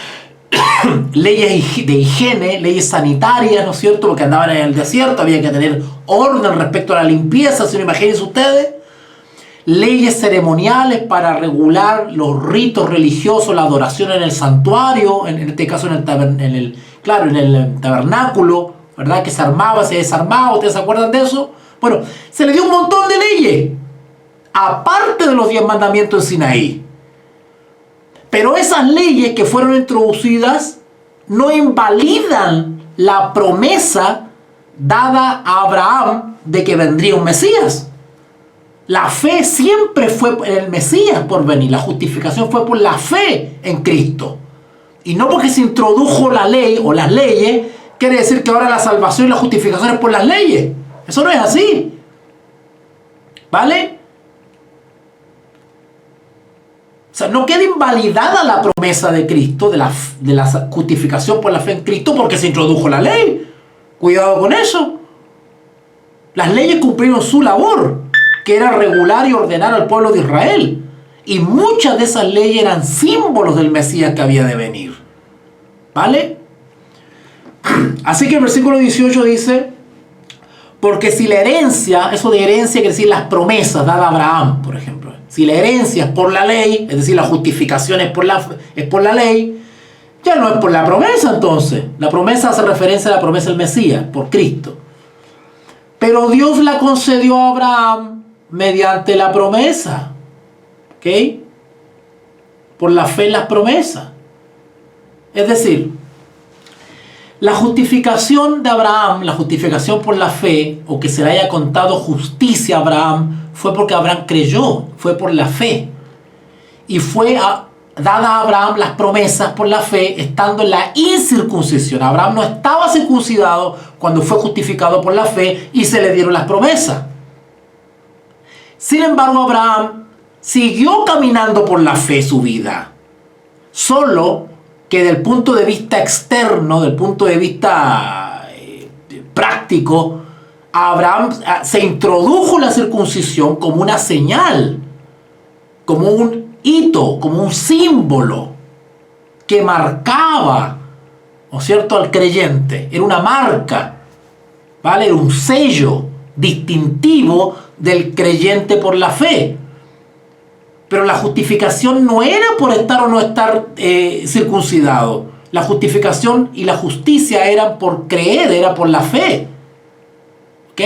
leyes de higiene, leyes sanitarias, ¿no es cierto? Porque andaban en el desierto, había que tener orden respecto a la limpieza, si no, imagínense ustedes. Leyes ceremoniales para regular los ritos religiosos, la adoración en el santuario, en este caso en el tabernáculo, ¿verdad? Que se armaba, se desarmaba. ¿Ustedes se acuerdan de eso? Bueno, se le dio un montón de leyes, aparte de los 10 mandamientos en Sinaí. Pero esas leyes que fueron introducidas no invalidan la promesa dada a Abraham de que vendría un Mesías. La fe siempre fue en el Mesías por venir. La justificación fue por la fe en Cristo. Y no porque se introdujo la ley o las leyes, quiere decir que ahora la salvación y la justificación es por las leyes. Eso no es así. ¿Vale? O sea, no queda invalidada la promesa de Cristo, de la justificación por la fe en Cristo, porque se introdujo la ley. Cuidado con eso. Las leyes cumplieron su labor, que era regular y ordenar al pueblo de Israel. Y muchas de esas leyes eran símbolos del Mesías que había de venir. ¿Vale? Así que el versículo 18 dice: porque si la herencia, eso de herencia quiere decir las promesas dadas a Abraham, por ejemplo. Si la herencia es por la ley, es decir, la justificación es por la ley, ya no es por la promesa entonces. La promesa hace referencia a la promesa del Mesías, por Cristo. Pero Dios la concedió a Abraham mediante la promesa. ¿Ok? Por la fe en las promesas. Es decir, la justificación de Abraham, la justificación por la fe, o que se le haya contado justicia a Abraham, fue porque Abraham creyó, fue por la fe. Y fue dada a Abraham las promesas por la fe, estando en la incircuncisión. Abraham no estaba circuncidado cuando fue justificado por la fe y se le dieron las promesas. Sin embargo, Abraham siguió caminando por la fe su vida. Solo que del punto de vista externo, del punto de vista práctico, a Abraham se introdujo la circuncisión como una señal, como un hito, como un símbolo que marcaba, ¿no es cierto?, al creyente. Era una marca, ¿vale? Era un sello distintivo del creyente por la fe. Pero la justificación no era por estar o no estar circuncidado. La justificación y la justicia eran por creer, era por la fe. ¿Ok?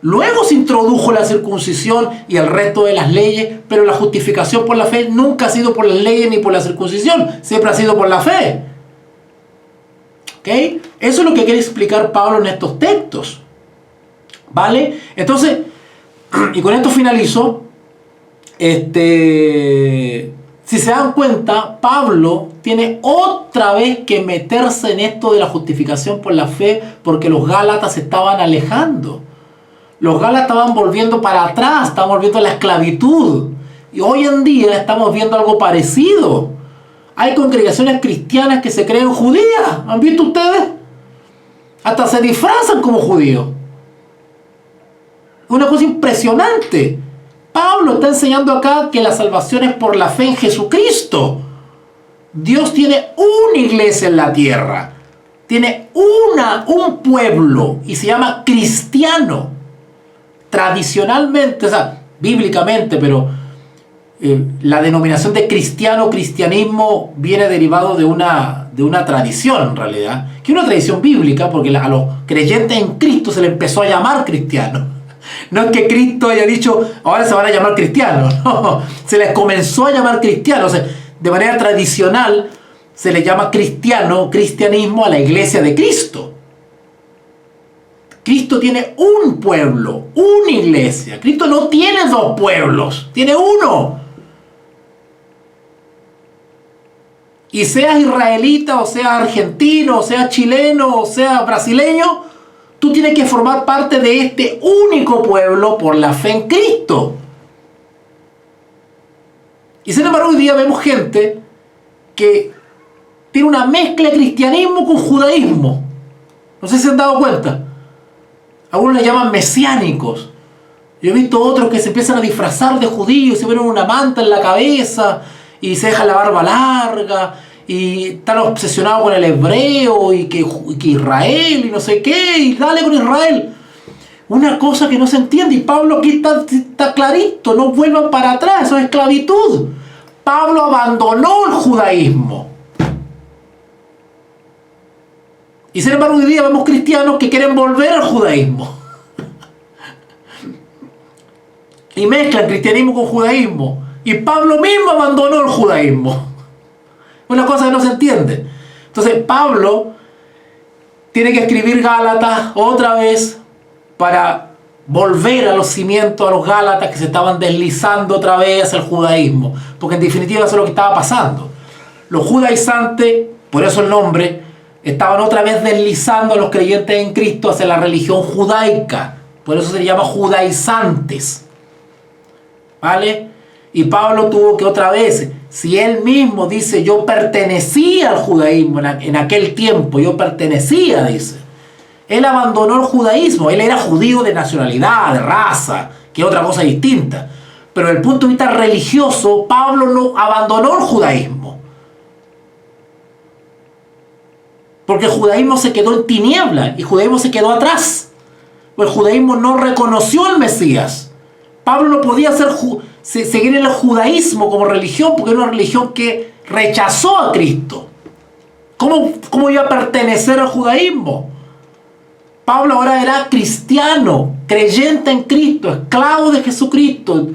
Luego se introdujo la circuncisión y el resto de las leyes, pero la justificación por la fe nunca ha sido por las leyes ni por la circuncisión, siempre ha sido por la fe. ¿Ok? Eso es lo que quiere explicar Pablo en estos textos. ¿Vale? Entonces, y con esto finalizo. Si se dan cuenta, Pablo tiene otra vez que meterse en esto de la justificación por la fe, porque los Gálatas se estaban alejando. Los Gálatas estaban volviendo para atrás, estaban volviendo a la esclavitud. Y hoy en día estamos viendo algo parecido. Hay congregaciones cristianas que se creen judías. ¿Han visto ustedes? Hasta se disfrazan como judíos. Una cosa impresionante. Pablo está enseñando acá que la salvación es por la fe en Jesucristo. Dios tiene una iglesia en la tierra. Tiene un pueblo y se llama cristiano. Tradicionalmente, o sea, bíblicamente, pero la denominación de cristianismo viene derivado de una tradición en realidad, que es una tradición bíblica, porque a los creyentes en Cristo se les empezó a llamar cristianos. No es que Cristo haya dicho, ahora se van a llamar cristianos. No, se les comenzó a llamar cristianos. O sea, de manera tradicional se le llama cristianismo a la iglesia de Cristo. Cristo tiene un pueblo, una iglesia. Cristo no tiene dos pueblos, tiene uno. Y seas israelita, o seas argentino, o seas chileno, o seas brasileño, tú tienes que formar parte de este único pueblo por la fe en Cristo. Y sin embargo hoy día vemos gente que tiene una mezcla de cristianismo con judaísmo. No sé si se han dado cuenta. Algunos le llaman mesiánicos. Yo he visto otros que se empiezan a disfrazar de judíos, se ponen una manta en la cabeza y se dejan la barba larga y están obsesionados con el hebreo y que Israel y no sé qué, y dale con Israel. Una cosa que no se entiende, y Pablo aquí está clarito: no vuelvan para atrás, eso es esclavitud. Pablo abandonó el judaísmo. Y sin embargo hoy día vemos cristianos que quieren volver al judaísmo. Y mezclan cristianismo con judaísmo. Y Pablo mismo abandonó el judaísmo. Una cosa que no se entiende. Entonces Pablo tiene que escribir Gálatas otra vez para volver a los cimientos, a los Gálatas que se estaban deslizando otra vez hacia el judaísmo. Porque en definitiva eso es lo que estaba pasando. Los judaizantes, por eso el nombre, estaban otra vez deslizando a los creyentes en Cristo hacia la religión judaica. Por eso se llama judaizantes. ¿Vale? Y Pablo tuvo que otra vez, si él mismo dice, yo pertenecía al judaísmo en aquel tiempo, yo pertenecía, dice. Él abandonó el judaísmo, él era judío de nacionalidad, de raza, que es otra cosa distinta. Pero desde el punto de vista religioso, Pablo no abandonó el judaísmo. Porque el judaísmo se quedó en tinieblas y el judaísmo se quedó atrás. El judaísmo no reconoció al Mesías. Pablo no podía seguir en el judaísmo como religión porque era una religión que rechazó a Cristo. ¿Cómo iba a pertenecer al judaísmo? Pablo ahora era cristiano, creyente en Cristo, esclavo de Jesucristo,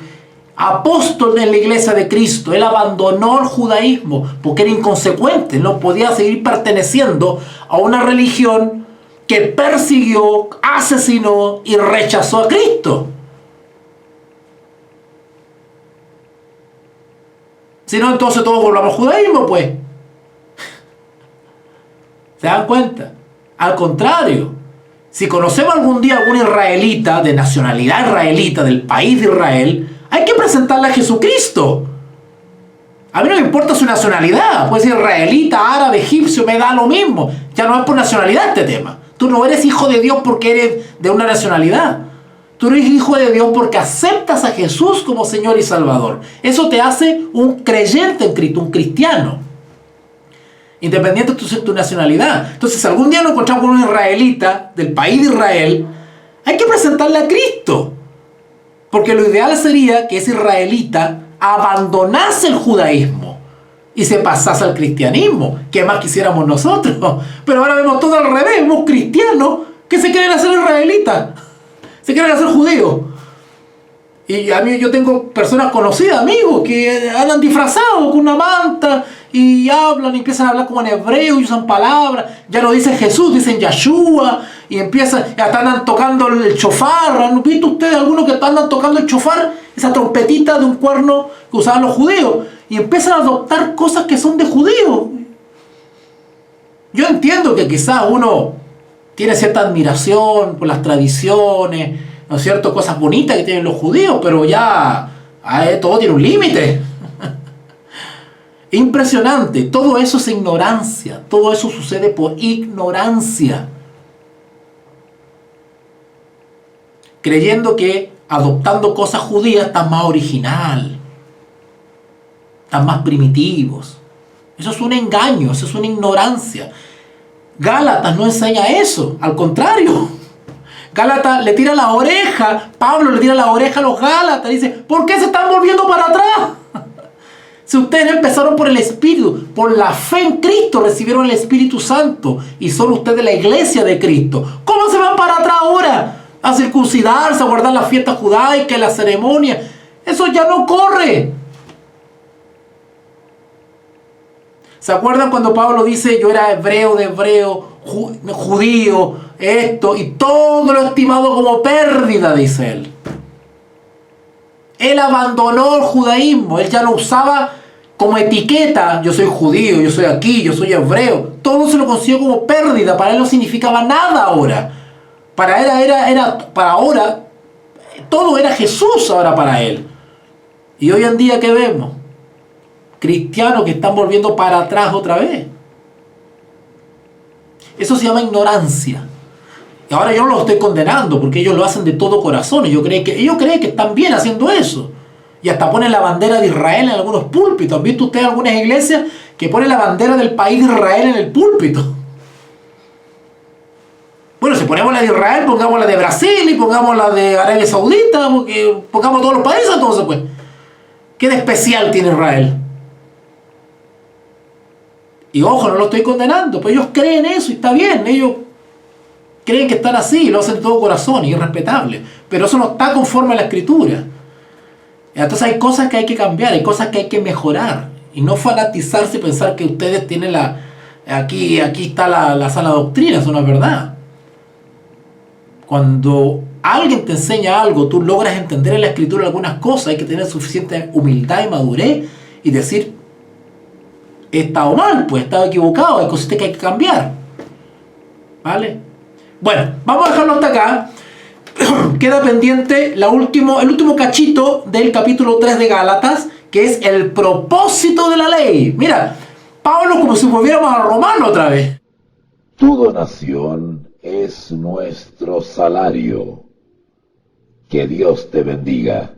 apóstol en la iglesia de Cristo. Él abandonó el judaísmo porque era inconsecuente, no podía seguir perteneciendo a una religión que persiguió, asesinó y rechazó a Cristo. Si no, entonces todos volvamos al judaísmo, pues. ¿Se dan cuenta? Al contrario, si conocemos algún día algún israelita, de nacionalidad israelita, del país de Israel, hay que presentarle a Jesucristo. A mí no me importa su nacionalidad, puede ser israelita, árabe, egipcio, me da lo mismo. Ya no es por nacionalidad este tema. Tú no eres hijo de Dios porque eres de una nacionalidad. Tú eres hijo de Dios porque aceptas a Jesús como Señor y Salvador. Eso te hace un creyente en Cristo, un cristiano. Independiente de tu nacionalidad. Entonces, si algún día nos encontramos con un israelita del país de Israel, hay que presentarle a Cristo. Porque lo ideal sería que ese israelita abandonase el judaísmo y se pasase al cristianismo. ¿Qué más quisiéramos nosotros? Pero ahora vemos todo al revés. Vemos cristianos que se quieren hacer israelitas. Se quieren hacer judíos. Y a mí, yo tengo personas conocidas, amigos, que andan disfrazados con una manta y hablan y empiezan a hablar como en hebreo y usan palabras. Ya no dicen Jesús, dicen Yahshua. Y empiezan, hasta andan tocando el chofar. ¿Han visto ustedes algunos que andan tocando el chofar? Esa trompetita de un cuerno que usaban los judíos. Y empiezan a adoptar cosas que son de judíos. Yo entiendo que quizás uno tiene cierta admiración por las tradiciones, ¿no es cierto? Cosas bonitas que tienen los judíos, pero ya todo tiene un límite. Impresionante. Todo eso es ignorancia. Todo eso sucede por ignorancia. Creyendo que adoptando cosas judías están más original, están más primitivos. Eso es un engaño, eso es una ignorancia. Gálatas no enseña eso, al contrario. Gálatas le tira la oreja, Pablo le tira la oreja a los Gálatas, dice, ¿por qué se están volviendo para atrás? Si ustedes empezaron por el Espíritu, por la fe en Cristo recibieron el Espíritu Santo y son ustedes la iglesia de Cristo, ¿cómo se van para atrás ahora? A circuncidarse, a guardar las fiestas judaicas, las ceremonias. Eso ya no corre. ¿Se acuerdan cuando Pablo dice, yo era hebreo de hebreo, judío, esto, y todo lo estimado como pérdida, dice él? Él abandonó el judaísmo, él ya lo usaba como etiqueta, yo soy judío, yo soy aquí, yo soy hebreo. Todo se lo consiguió como pérdida, para él no significaba nada ahora. Para él para ahora, todo era Jesús ahora para él. Y hoy en día, ¿qué vemos? Cristianos que están volviendo para atrás otra vez. Eso se llama ignorancia. Y ahora yo no los estoy condenando porque ellos lo hacen de todo corazón. Y ellos creen que están bien haciendo eso. Y hasta ponen la bandera de Israel en algunos púlpitos. ¿Han visto ustedes algunas iglesias que ponen la bandera del país de Israel en el púlpito? Bueno, si ponemos la de Israel, pongamos la de Brasil y pongamos la de Arabia Saudita, porque pongamos todos los países entonces, pues. ¿Qué de especial tiene Israel? Y ojo, no lo estoy condenando, pero ellos creen eso y está bien, ellos creen que están así y lo hacen de todo corazón y es respetable, pero eso no está conforme a la Escritura. Entonces hay cosas que hay que cambiar, hay cosas que hay que mejorar y no fanatizarse y pensar que ustedes tienen aquí está la sana doctrina, eso no es verdad. Cuando alguien te enseña algo, tú logras entender en la Escritura algunas cosas, hay que tener suficiente humildad y madurez y decir, he estado mal, pues he estado equivocado, hay cositas que hay que cambiar. ¿Vale? Bueno, vamos a dejarlo hasta acá. Queda pendiente el último cachito del capítulo 3 de Gálatas, que es el propósito de la ley. Mira, Pablo como si volviéramos a Romano otra vez. Tu donación es nuestro salario. Que Dios te bendiga.